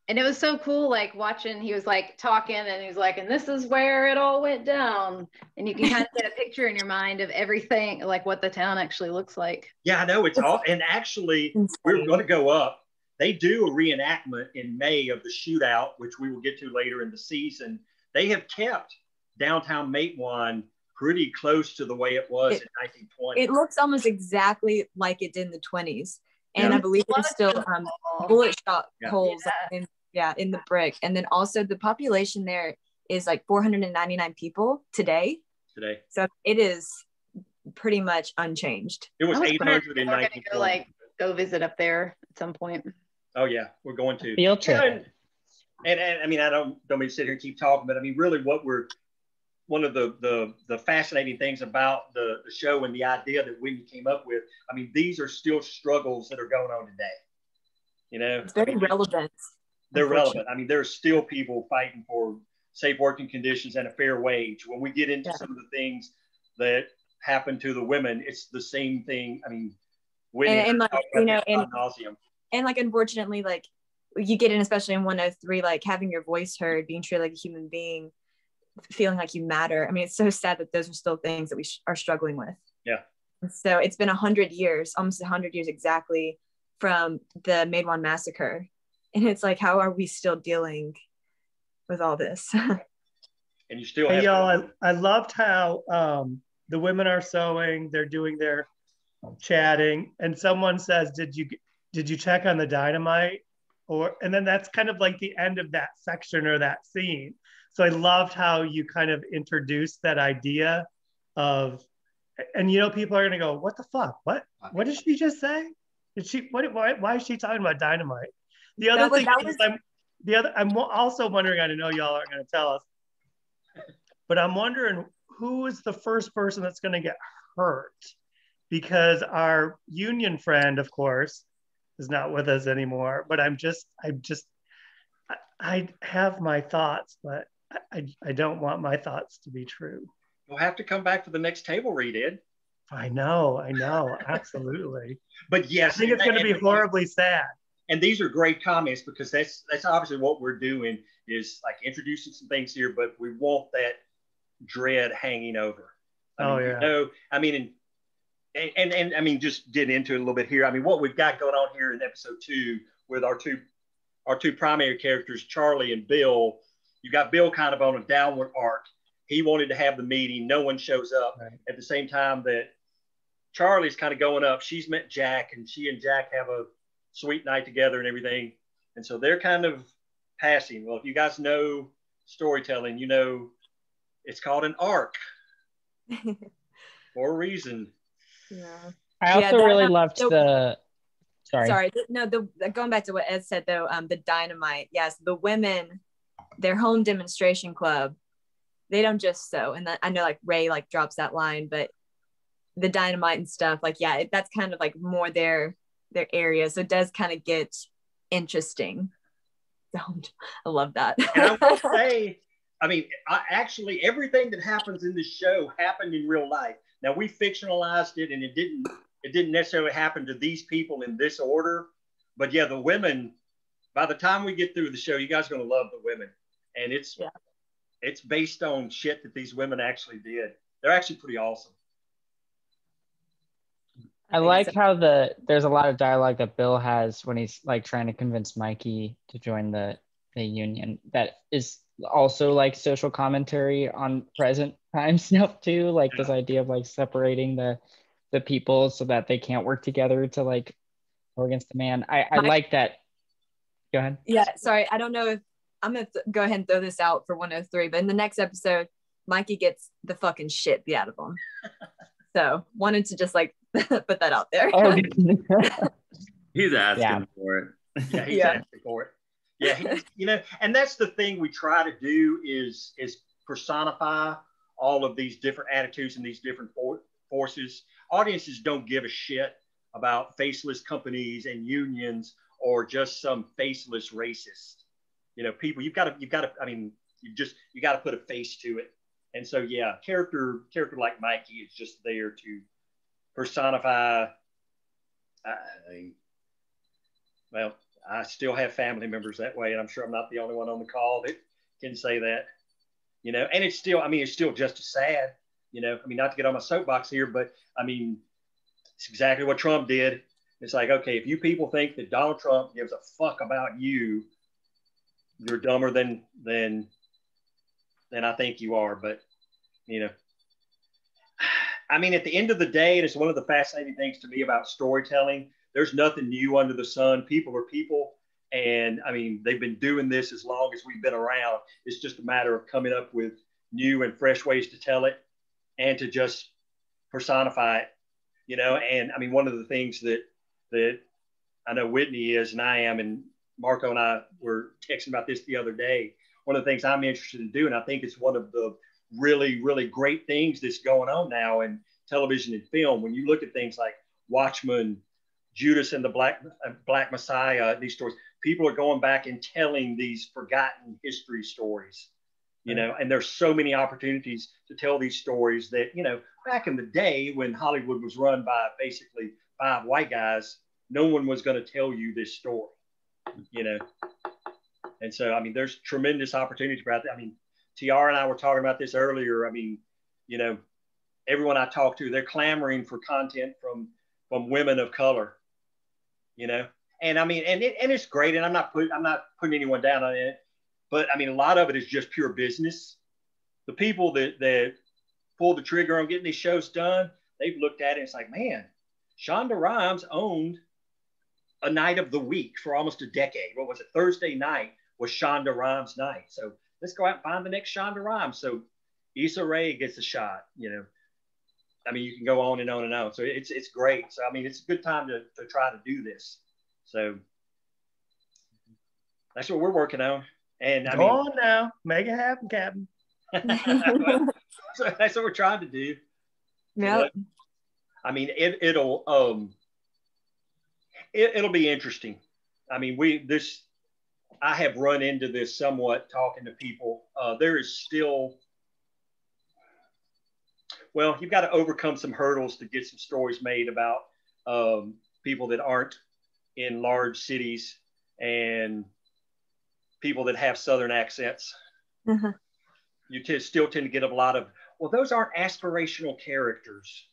And it was so cool, like watching, he was like talking and he was like, and this is where it all went down. And you can kind of get a picture in your mind of everything, like what the town actually looks like. Yeah, I know. It's all, and actually we're going to go up. They do a reenactment in May of the shootout, which we will get to later in the season. They have kept downtown Matewan pretty close to the way it was in 1920. It looks almost exactly like it did in the 20s. And I believe there's still bullet shot holes in the brick. And then also the population there is like 499 people today. So it is pretty much unchanged. It was 800 in 1920. Go visit up there at some point. Oh yeah, we're going to. Field trip. And I don't mean to sit here and keep talking, but really one of the fascinating things about the show and the idea that Whitney came up with, these are still struggles that are going on today. It's very relevant. They're relevant. There's still people fighting for safe working conditions and a fair wage. When we get into some of the things that happen to the women, it's the same thing. Whitney and unfortunately, like you get in, especially in 103, like having your voice heard, being treated like a human being, feeling like you matter. It's so sad that those are still things that we are struggling with. Yeah. So it's been 100 years, almost 100 years exactly from the Matewan massacre. And it's like, how are we still dealing with all this? And you still have y'all, I loved how the women are sewing, they're doing their chatting, and someone says, did you check on the dynamite? And then that's kind of like the end of that section or that scene. So I loved how you kind of introduced that idea of, and people are going to go, what the fuck? What did she just say? Did she? Why is she talking about Dynamite? The other That was thing that is, was I'm also wondering. I know y'all aren't going to tell us, but I'm wondering who is the first person that's going to get hurt, because our union friend, of course, is not with us anymore. But I have my thoughts, but I don't want my thoughts to be true. You'll have to come back for the next table read, Ed. I know, absolutely. But yes, I think it's going to be horribly sad. And these are great comments, because that's obviously what we're doing, is like introducing some things here, but we want that dread hanging over. And I mean, just get into it a little bit here. I mean, what we've got going on here in episode 2 with our two primary characters, Charlie and Bill. You got Bill kind of on a downward arc. He wanted to have the meeting. No one shows up. Right. At the same time that Charlie's kind of going up. She's met Jack, and she and Jack have a sweet night together and everything. And so they're kind of passing. Well, if you guys know storytelling, you know it's called an arc for a reason. Yeah. I also really loved the. Sorry. No, going back to what Ed said though, the Dynamite. Yes, the women, their home demonstration club, they don't just sew. And I know like Ray like drops that line, but the Dynamite and stuff, like, yeah, that's kind of like more their area. So it does kind of get interesting. I love that. And I will say, I mean, actually everything that happens in this show happened in real life. Now we fictionalized it, and it didn't necessarily happen to these people in this order. But yeah, the women, by the time we get through the show, you guys are going to love the women. And it's based on shit that these women actually did. They're actually pretty awesome. I like how there's a lot of dialogue that Bill has when he's like trying to convince Mikey to join the union. That is also like social commentary on present time stuff too. Like this idea of like separating the people so that they can't work together to like go against the man. I like that. Go ahead. Yeah, sorry. I don't know if I'm going to go ahead and throw this out for 103, but in the next episode, Mikey gets the fucking shit beat out of him. So wanted to just like put that out there. Oh, he's asking for it. Yeah, he's asking for it. Yeah, and that's the thing we try to do is personify all of these different attitudes and these different forces. Audiences don't give a shit about faceless companies and unions or just some faceless racist. People, you've got to. I mean, you got to put a face to it. And so, yeah, character like Mikey is just there to personify. Well, I still have family members that way, and I'm sure I'm not the only one on the call that can say that. And it's still just as sad. Not to get on my soapbox here, but I mean, it's exactly what Trump did. It's like, okay, if you people think that Donald Trump gives a fuck about you, you're dumber than I think you are. But, at the end of the day, and it's one of the fascinating things to me about storytelling, there's nothing new under the sun. People are people. And they've been doing this as long as we've been around. It's just a matter of coming up with new and fresh ways to tell it and to just personify it, And one of the things that I know Whitney is, and I am, and Marco and I were texting about this the other day. One of the things I'm interested in doing, I think it's one of the really, really great things that's going on now in television and film. When you look at things like Watchmen, Judas and the Black Messiah, these stories, people are going back and telling these forgotten history stories, and there's so many opportunities to tell these stories that, back in the day when Hollywood was run by basically 5 white guys, no one was going to tell you this story, And so, there's tremendous opportunities for that. TR and I were talking about this earlier. Everyone I talk to, they're clamoring for content from women of color, and it's great. And I'm not putting anyone down on it, but a lot of it is just pure business. The people that pull the trigger on getting these shows done, they've looked at it and it's like, man, Shonda Rhimes owned a night of the week for almost a decade. What was it? Thursday night was Shonda Rhimes night. So let's go out and find the next Shonda Rhimes. So Issa Rae gets a shot, I mean, you can go on and on and on. So it's great. So I mean, it's a good time to try to do this. So that's what we're working on. And I Go mean, on now, make it happen, Captain. so that's what we're trying to do. Yeah. I mean, it'll be interesting. I mean, I have run into this somewhat talking to people. There is still, well, you've got to overcome some hurdles to get some stories made about people that aren't in large cities and people that have Southern accents. Uh-huh. You still tend to get a lot of, well, those aren't aspirational characters.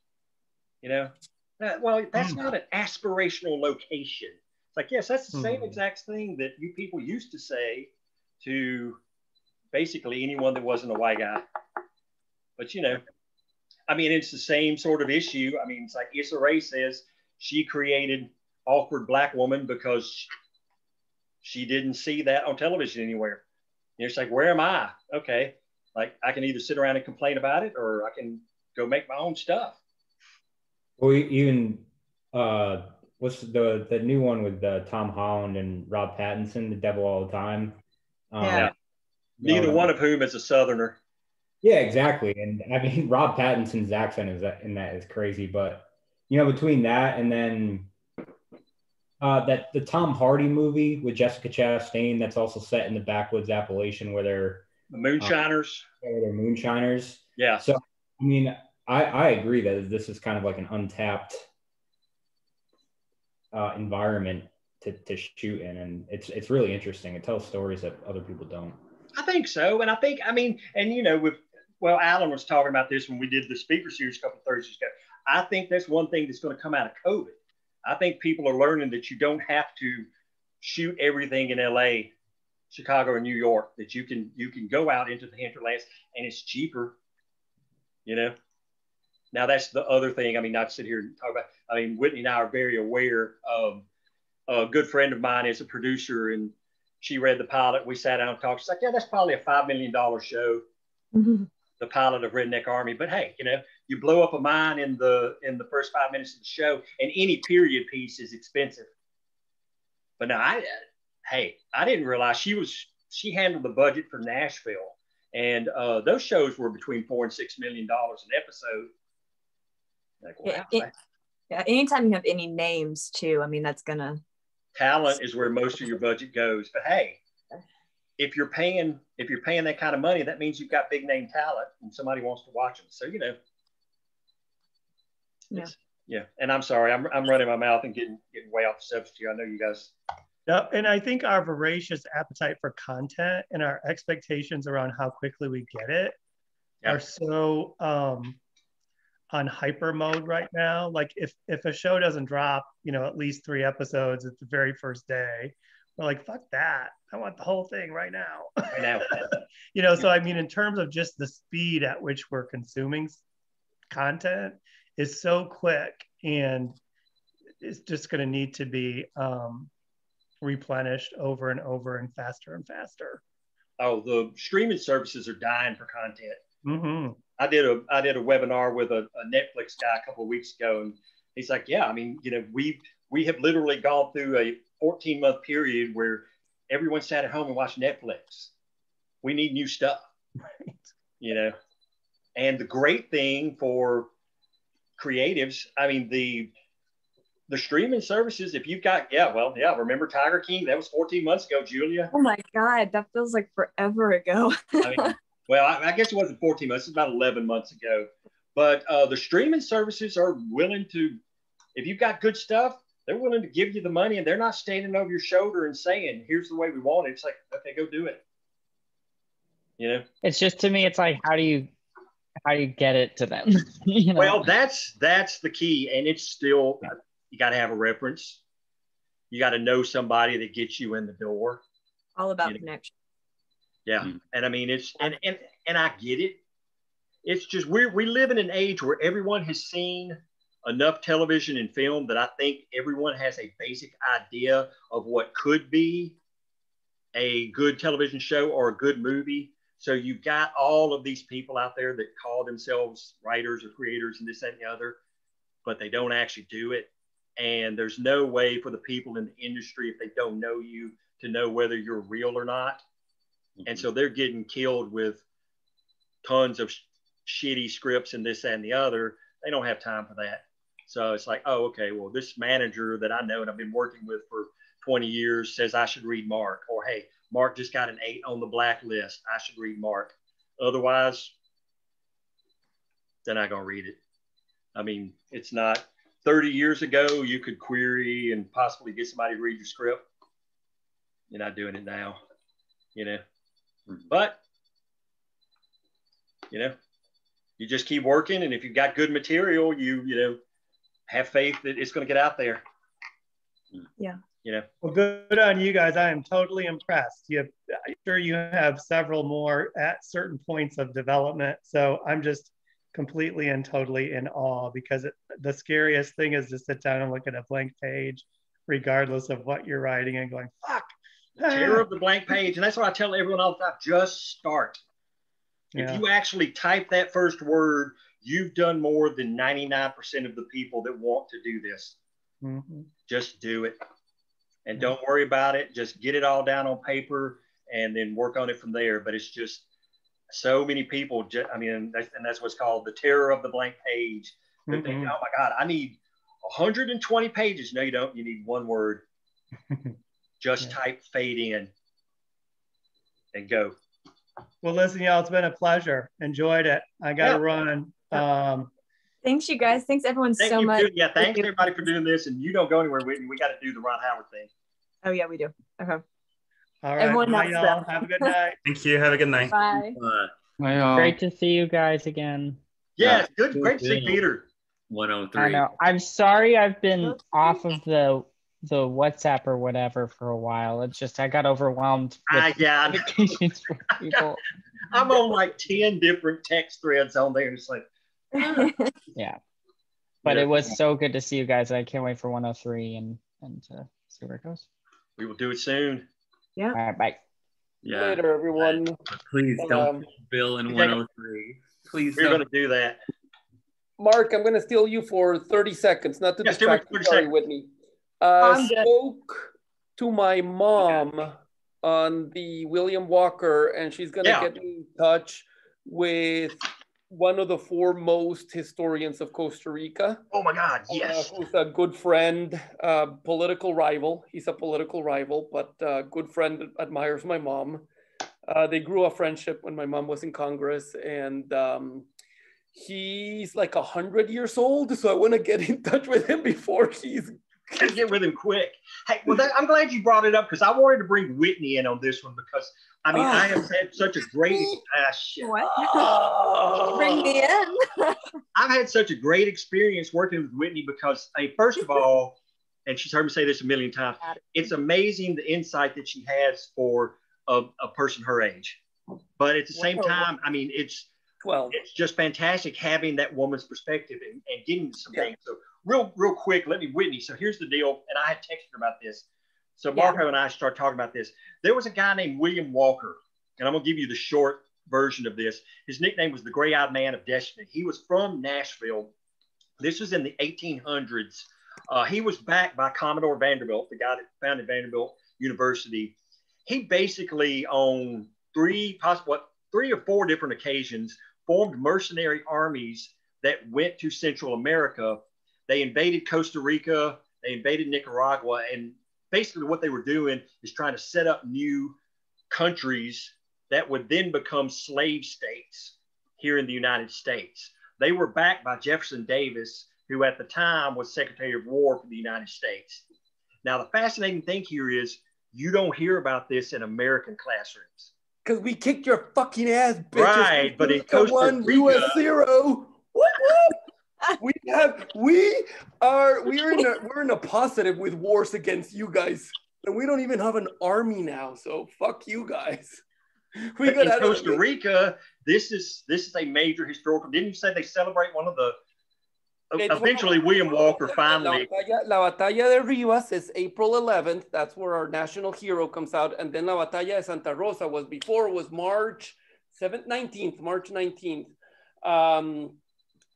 You know, well, that's not an aspirational location. It's like, yes, that's the same exact thing that you people used to say to basically anyone that wasn't a white guy. But, you know, I mean, it's the same sort of issue. I mean, it's like Issa Rae says she created Awkward Black Woman because she didn't see that on television anywhere. You know, it's like, where am I? Okay. Like, I can either sit around and complain about it or I can go make my own stuff. Well, even what's the new one with Tom Holland and Rob Pattinson, The Devil All the Time? Yeah. Neither one of whom is a Southerner. Yeah, exactly. And I mean, Rob Pattinson's accent in that is crazy. But, you know, between that and then the Tom Hardy movie with Jessica Chastain, that's also set in the backwoods Appalachian where they're the moonshiners. Where they're moonshiners. Yeah. So, I mean, I agree that this is kind of like an untapped environment to shoot in, and it's really interesting. It tells stories that other people don't. I think so, and I mean, and you know, Alan was talking about this when we did the speaker series a couple of Thursdays ago. I think that's one thing that's going to come out of COVID. I think people are learning that you don't have to shoot everything in LA, Chicago, or New York. That you can go out into the hinterlands, and it's cheaper. You know. Now that's the other thing. I mean, not to sit here and talk about. I mean, Whitney and I are very aware of a good friend of mine is a producer, and she read the pilot. We sat down and talked. She's like, "Yeah, that's probably a $5 million show." Mm-hmm. The pilot of Redneck Army. But hey, you know, you blow up a mine in the first 5 minutes of the show, and any period piece is expensive. But now I didn't realize she handled the budget for Nashville, and those shows were between $4 and $6 million an episode. Like, wow. Yeah, anytime you have any names too, I mean, that's gonna. Talent is where most of your budget goes. But hey, if you're paying that kind of money, that means you've got big name talent and somebody wants to watch them. So, you know. Yeah. Yeah. And I'm sorry, I'm running my mouth and getting way off the subject here. I know you guys. Yeah, and I think our voracious appetite for content and our expectations around how quickly we get it are so on hyper mode right now. Like if a show doesn't drop, you know, at least 3 episodes at the very first day, we're like, fuck that. I want the whole thing right now. I know. You know, so I mean, in terms of just the speed at which we're consuming content is so quick, and it's just going to need to be replenished over and over and faster. Oh, the streaming services are dying for content. Mm-hmm. I did a webinar with a Netflix guy a couple of weeks ago, and he's like, yeah, I mean, you know, we have literally gone through a 14-month period where everyone sat at home and watched Netflix. We need new stuff, right? You know, and the great thing for creatives, I mean, the streaming services, if you've got, remember Tiger King? That was 14 months ago, Julia. Oh my God, that feels like forever ago. I mean, well, I guess it wasn't 14 months. It's about 11 months ago. But the streaming services are willing to, if you've got good stuff, they're willing to give you the money, and they're not standing over your shoulder and saying, here's the way we want it. It's like, okay, go do it. You know? It's just, to me, it's like, how do you get it to them? You know? Well, that's the key. And it's still, you got to have a reference. You got to know somebody that gets you in the door. All about connection. Yeah. Mm-hmm. And I mean, it's, and I get it. It's just, we live in an age where everyone has seen enough television and film that I think everyone has a basic idea of what could be a good television show or a good movie. So you've got all of these people out there that call themselves writers or creators and this, that, and the other, but they don't actually do it. And there's no way for the people in the industry, if they don't know you, to know whether you're real or not. And so they're getting killed with tons of shitty scripts and this, that, and the other. They don't have time for that. So it's like, oh, okay, well, this manager that I know and I've been working with for 20 years says I should read Mark. Or, hey, Mark just got an 8 on the blacklist. I should read Mark. Otherwise, they're not going to read it. I mean, it's not 30 years ago, you could query and possibly get somebody to read your script. You're not doing it now, you know. But, you know, you just keep working. And if you've got good material, you know, have faith that it's going to get out there. Yeah. You know. Well, good on you guys. I am totally impressed. I'm sure you have several more at certain points of development. So I'm just completely and totally in awe, because the scariest thing is to sit down and look at a blank page, regardless of what you're writing, and going, fuck. Terror of the blank page. And that's what I tell everyone all the time. Just start. Yeah. If you actually type that first word, you've done more than 99% of the people that want to do this. Mm-hmm. Just do it. And don't worry about it. Just get it all down on paper and then work on it from there. But it's just so many people, I mean, that's what's called the terror of the blank page. They think, oh my God, I need 120 pages. No, you don't. You need one word. Just type fade in and go. Well, listen, y'all, it's been a pleasure. Enjoyed it. I got to run. Thanks, you guys. Thanks, everyone, so much. Yeah, thanks everybody for doing this. And you don't go anywhere, Whitney. We got to do the Ron Howard thing. Oh, yeah, we do. Okay. All right. Everyone Bye, y'all. Have a good night. Thank you. Have a good night. Bye. Bye, y'all. Great to see you guys again. Yeah, it's good. Great to see Peter. 103. I know. I'm sorry I've been off of the WhatsApp or whatever for a while. It's just I got overwhelmed with notifications from people. I'm on like 10 different text threads on there. It's like, yeah. But it was so good to see you guys. I can't wait for 103 and to see where it goes. We will do it soon. Yeah. All right, bye. Yeah. Later, everyone. Please don't put Bill in 103. Please. We're going to do that. Mark, I'm going to steal you for 30 seconds, not to distract you. Sorry, Whitney. Spoke to my mom on the William Walker, and she's going to get me in touch with one of the foremost historians of Costa Rica. Oh my God, yes. Who's a good friend, political rival. He's a political rival, but good friend, admires my mom. They grew a friendship when my mom was in Congress, and he's like 100 years old, so I want to get in touch with him before he's... Get with him quick. Hey, well, I'm glad you brought it up, because I wanted to bring Whitney in on this one, because I mean, I have had such a great Bring me in. I've had such a great experience working with Whitney, because, I mean, first of all, and she's heard me say this a million times, it's amazing the insight that she has for a person her age. But at the same time, I mean, it's just fantastic having that woman's perspective and getting to some things. So real quick, Whitney. So here's the deal. And I had texted her about this. So Marco and I started talking about this. There was a guy named William Walker, and I'm going to give you the short version of this. His nickname was the Gray-Eyed Man of Destiny. He was from Nashville. This was in the 1800s. He was backed by Commodore Vanderbilt, the guy that founded Vanderbilt University. He basically, on three or four different occasions, formed mercenary armies that went to Central America. They invaded Costa Rica, they invaded Nicaragua, and basically what they were doing is trying to set up new countries that would then become slave states here in the United States. They were backed by Jefferson Davis, who at the time was Secretary of War for the United States. Now, the fascinating thing here is you don't hear about this in American classrooms. Because we kicked your fucking ass, bitches. Right, but in Costa Rica, US 0. We're in a positive with wars against you guys, and we don't even have an army now. So fuck you guys. In Costa Rica, this is a major historical. Didn't you say they celebrate one of the? Eventually, William Walker finally. La Batalla de Rivas is April 11th. That's where our national hero comes out, and then La Batalla de Santa Rosa was March 19th, March 19th.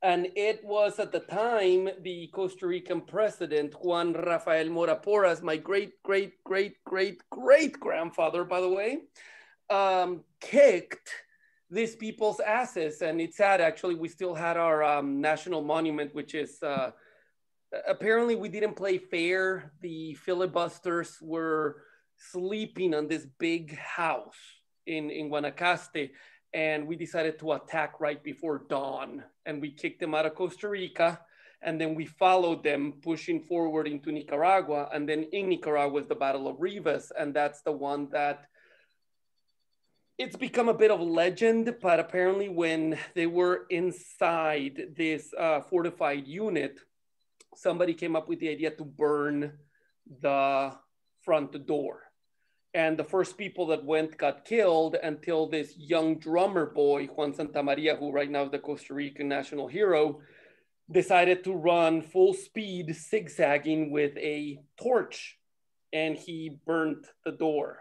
And it was at the time the Costa Rican president, Juan Rafael Mora Porras, my great grandfather, by the way, kicked these people's asses. And it's sad, actually, we still had our national monument, which is, apparently we didn't play fair. The filibusters were sleeping on this big house in Guanacaste. And we decided to attack right before dawn. And we kicked them out of Costa Rica. And then we followed them, pushing forward into Nicaragua. And then in Nicaragua was the Battle of Rivas. And that's the one that it's become a bit of a legend. But apparently when they were inside this fortified unit, somebody came up with the idea to burn the front door. And the first people that went got killed until this young drummer boy, Juan Santamaria, who right now is the Costa Rican national hero, decided to run full speed, zigzagging with a torch, and he burnt the door.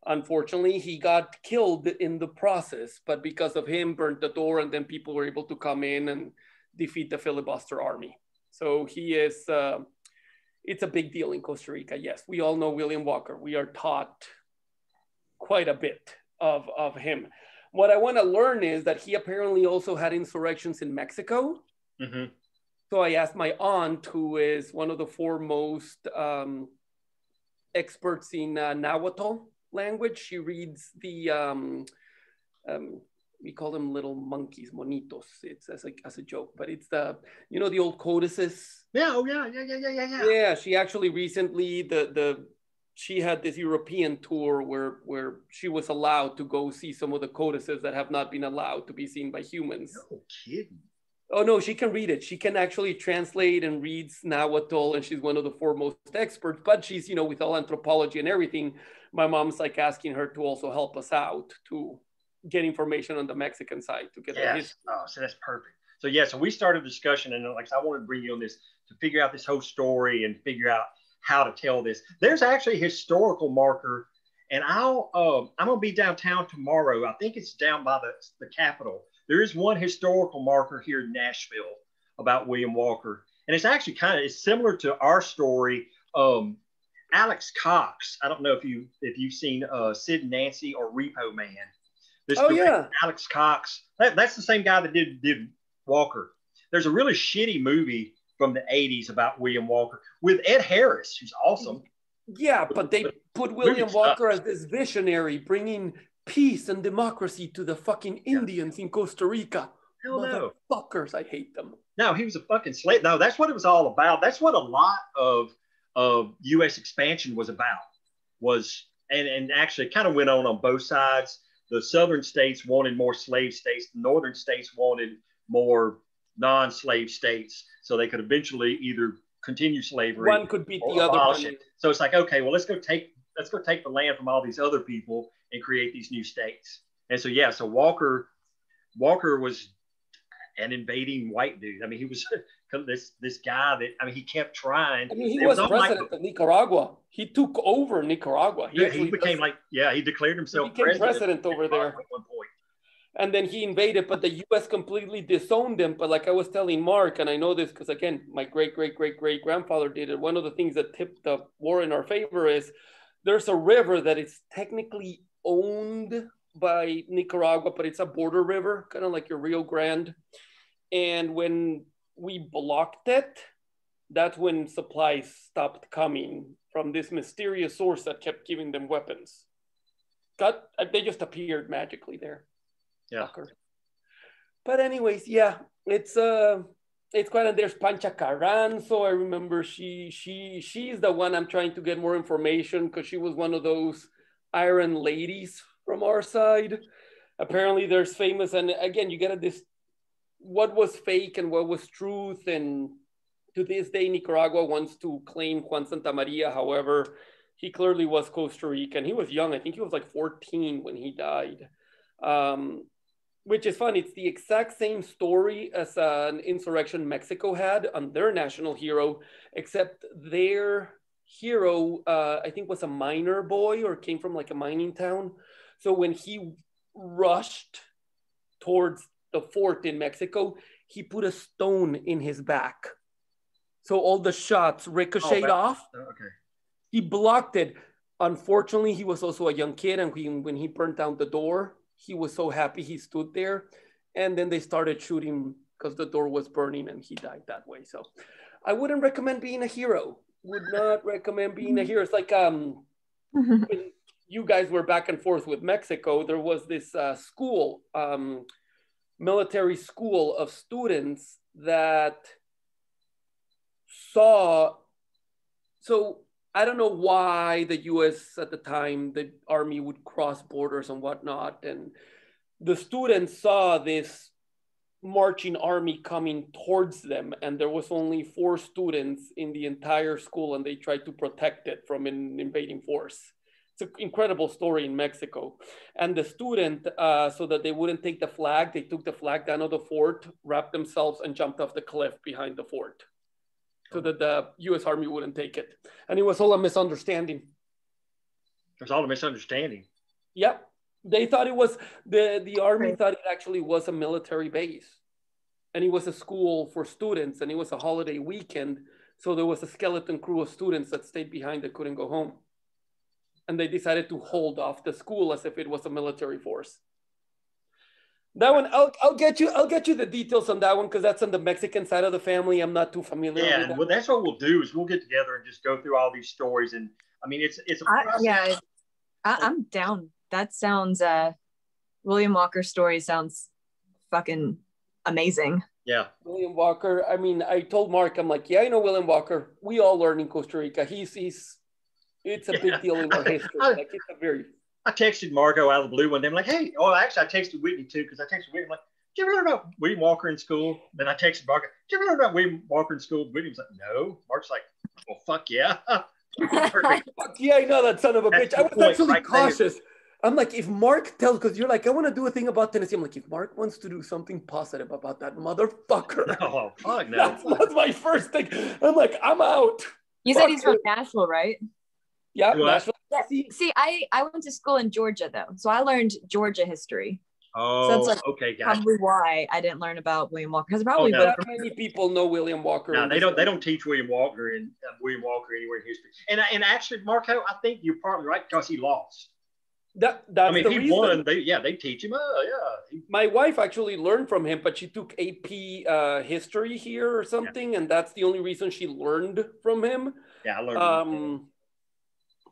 Unfortunately, he got killed in the process, but because of him, burnt the door, and then people were able to come in and defeat the filibuster army. So he is... it's a big deal in Costa Rica. Yes, we all know William Walker. We are taught quite a bit of him. What I want to learn is that he apparently also had insurrections in Mexico. Mm-hmm. So I asked my aunt, who is one of the foremost experts in Nahuatl language. She reads the, we call them little monkeys, monitos. It's as a joke, but it's the, you know, the old codices. Yeah, oh yeah. Yeah, she actually recently, she had this European tour where she was allowed to go see some of the codices that have not been allowed to be seen by humans. No kidding. Oh no, she can read it. She can actually translate and reads Nahuatl, and she's one of the foremost experts, but she's, you know, with all anthropology and everything, my mom's like asking her to also help us out to get information on the Mexican side to get the history. Oh, so that's perfect. So yeah, so we started a discussion, and like I wanted to bring you on this to figure out this whole story and figure out how to tell this. There's actually a historical marker, and I'm gonna be downtown tomorrow. I think it's down by the Capitol. There is one historical marker here in Nashville about William Walker, and it's actually it's similar to our story. Alex Cox. I don't know if you've seen Sid and Nancy or Repo Man. Alex Cox. That's the same guy that did Walker. There's a really shitty movie from the 80s about William Walker with Ed Harris, who's awesome. Yeah, but they put William Walker as this visionary, bringing peace and democracy to the fucking Indians in Costa Rica. Hell no. Motherfuckers, I hate them. No, he was a fucking slave. No, that's what it was all about. That's what a lot of U.S. expansion was about. And actually kind of went on both sides. The southern states wanted more slave states. The northern states wanted more non-slave states, so they could eventually either continue slavery. One could beat the other one. So it's like, okay, well, let's go take the land from all these other people and create these new states. And so yeah, so Walker was an invading white dude. I mean, he was this guy that, I mean, he kept trying. I mean, he was president of Nicaragua. He took over Nicaragua. He became he declared himself president over there. At one point. And then he invaded, but the U.S. completely disowned him. But like I was telling Mark, and I know this because, again, my great-great-great-great-grandfather did it. One of the things that tipped the war in our favor is there's a river that is technically owned by Nicaragua, but it's a border river, kind of like your Rio Grande. And when we blocked it, that's when supplies stopped coming from this mysterious source that kept giving them weapons. They just appeared magically there. Yeah. But anyways, yeah, it's quite, and there's Pancha Carranzo. I remember she's the one I'm trying to get more information because she was one of those iron ladies from our side. Apparently there's famous, and again, you get this, what was fake and what was truth. And to this day, Nicaragua wants to claim Juan Santamaria. However, he clearly was Costa Rican. He was young. I think he was like 14 when he died. Which is fun. It's the exact same story as an insurrection Mexico had on their national hero, except their hero, I think, was a miner boy or came from like a mining town. So when he rushed towards the fort in Mexico, he put a stone in his back. So all the shots ricocheted off. Okay. He blocked it. Unfortunately, he was also a young kid, and when he burned down the door, he was so happy he stood there. And then they started shooting because the door was burning, and he died that way. So I wouldn't recommend being a hero. Would not recommend being a hero. It's like when you guys were back and forth with Mexico, there was this school, military school of students that saw, so I don't know why the US at the time, the army would cross borders and whatnot. And the students saw this marching army coming towards them. And there was only 4 students in the entire school, and they tried to protect it from an invading force. It's an incredible story in Mexico. And the student, so that they wouldn't take the flag, they took the flag down of the fort, wrapped themselves, and jumped off the cliff behind the fort, so that the US Army wouldn't take it. And it was all a misunderstanding. It was all a misunderstanding. Yep. They thought it was, the Army thought it actually was a military base. And it was a school for students, and it was a holiday weekend. So there was a skeleton crew of students that stayed behind that couldn't go home. And they decided to hold off the school as if it was a military force. That one, I'll get you the details on that one, because that's on the Mexican side of the family. I'm not too familiar with that. Yeah, well, that's what we'll do is we'll get together and just go through all these stories. And I mean, it's a process. I'm down. That sounds, William Walker's story sounds fucking amazing. Yeah. William Walker. I mean, I told Mark, I'm like, yeah, I know William Walker. We all learn in Costa Rica. It's a big deal in our history. Like, it's a very... I texted Marco out of the blue one day. I'm like, hey, actually, I texted Whitney too, because I texted Whitney. I'm like, did you ever learn about William Walker in school? Then I texted Marco, did you ever learn about William Walker in school? Whitney was like, no. Mark's like, well, fuck yeah. Fuck yeah, I know that son of a bitch. I was actually cautious. There. I'm like, if Mark tells, because you're like, I want to do a thing about Tennessee. I'm like, if Mark wants to do something positive about that motherfucker. Oh, fuck no. That's my first thing. I'm like, I'm out. You said he's from Nashville, right? Yeah, Nashville. See, I went to school in Georgia though, so I learned Georgia history. Oh, so that's like okay, gotcha. Probably why I didn't learn about William Walker, because probably not many people know William Walker. No, they don't teach William Walker anywhere in history. And actually, Marco, I think you're partly right, because he lost. That's if he won, they teach him. My wife actually learned from him, but she took AP history here or something, and that's the only reason she learned from him. Yeah, I learned.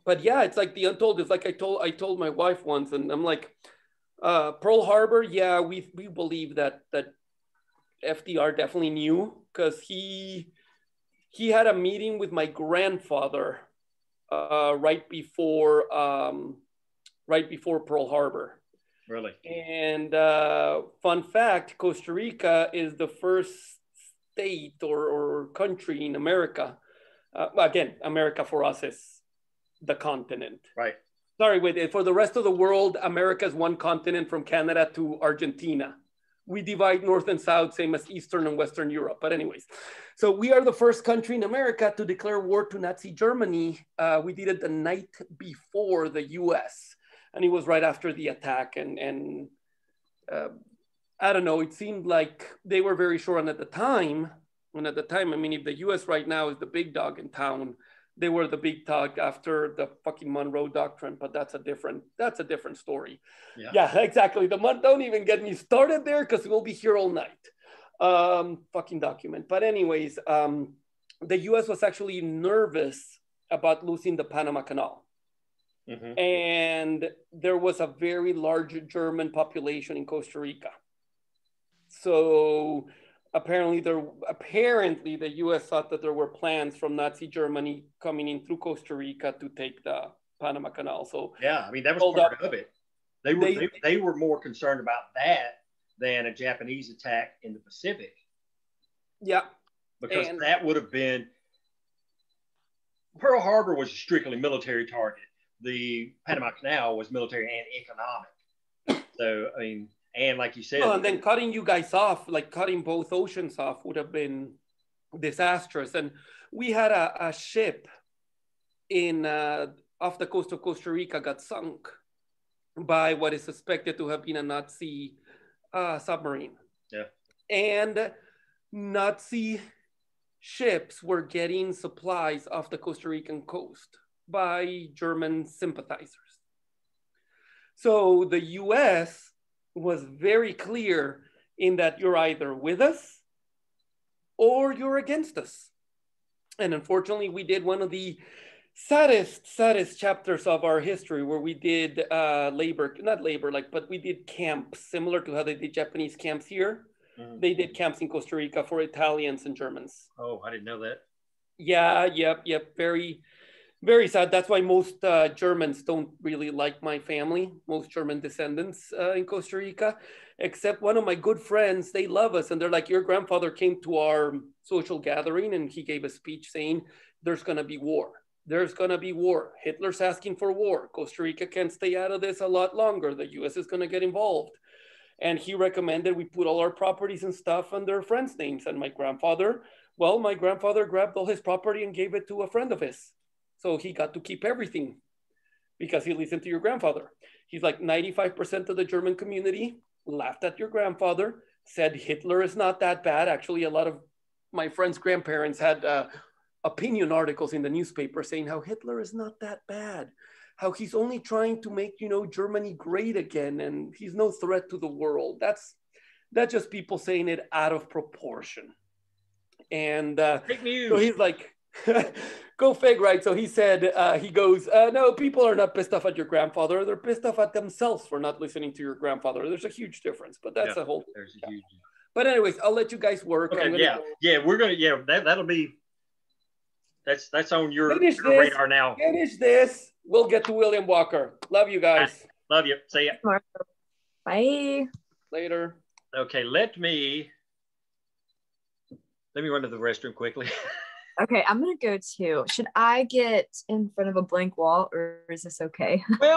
But yeah, it's like the untold. It's like I told my wife once, and I'm like, Pearl Harbor. Yeah, we believe that FDR definitely knew, because he had a meeting with my grandfather right before Pearl Harbor. Really? And fun fact, Costa Rica is the first state or country in America. Again, America for us is the continent. Right. Sorry, for the rest of the world, America is one continent from Canada to Argentina. We divide North and South, same as Eastern and Western Europe. But anyways, so we are the first country in America to declare war to Nazi Germany. We did it the night before the US. And it was right after the attack. And I don't know, it seemed like they were very sure. And at the time, I mean, if the US right now is the big dog in town, they were the big dog after the fucking Monroe Doctrine, but that's a different story. Yeah, exactly. Don't even get me started there, because we'll be here all night. Fucking document. But anyways, the US was actually nervous about losing the Panama Canal. Mm-hmm. And there was a very large German population in Costa Rica. So apparently the US thought that there were plans from Nazi Germany coming in through Costa Rica to take the Panama Canal. So yeah, I mean, that was part of it. They were more concerned about that than a Japanese attack in the Pacific. Yeah. Because that would have been, Pearl Harbor was a strictly military target. The Panama Canal was military and economic. So, I mean, and like you said, and then cutting you guys off, like cutting both oceans off, would have been disastrous. And we had a ship in off the coast of Costa Rica got sunk, by what is suspected to have been a Nazi submarine. Yeah. And Nazi ships were getting supplies off the Costa Rican coast by German sympathizers. So the US was very clear in that you're either with us or you're against us. And unfortunately, we did one of the saddest chapters of our history where we did but we did camps similar to how they did Japanese camps here. Mm-hmm. They did camps in Costa Rica for Italians and Germans. Oh, I didn't know that. Yeah, yep. Very, very sad. That's why most Germans don't really like my family, most German descendants in Costa Rica, except one of my good friends. They love us. And they're like, your grandfather came to our social gathering and he gave a speech saying, there's going to be war. There's going to be war. Hitler's asking for war. Costa Rica can't stay out of this a lot longer. The US is going to get involved. And he recommended we put all our properties and stuff under friends' names. And my grandfather grabbed all his property and gave it to a friend of his. So he got to keep everything because he listened to your grandfather. He's like 95% of the German community laughed at your grandfather, said Hitler is not that bad. Actually, a lot of my friends' grandparents had opinion articles in the newspaper saying how Hitler is not that bad, how he's only trying to make, Germany great again, and he's no threat to the world. That's just people saying it out of proportion. And fake news. So he's like, go fake, right? So he said, he goes, no, people are not pissed off at your grandfather. They're pissed off at themselves for not listening to your grandfather. There's a huge difference, but that's a whole. There's a huge. But anyways, I'll let you guys work. Okay, we're gonna, that'll be. That's on your radar now. Finish this. We'll get to William Walker. Love you guys. Love you. See ya. Bye. Later. Okay, let me run to the restroom quickly. Okay, I'm gonna go too. Should I get in front of a blank wall or is this okay? Well,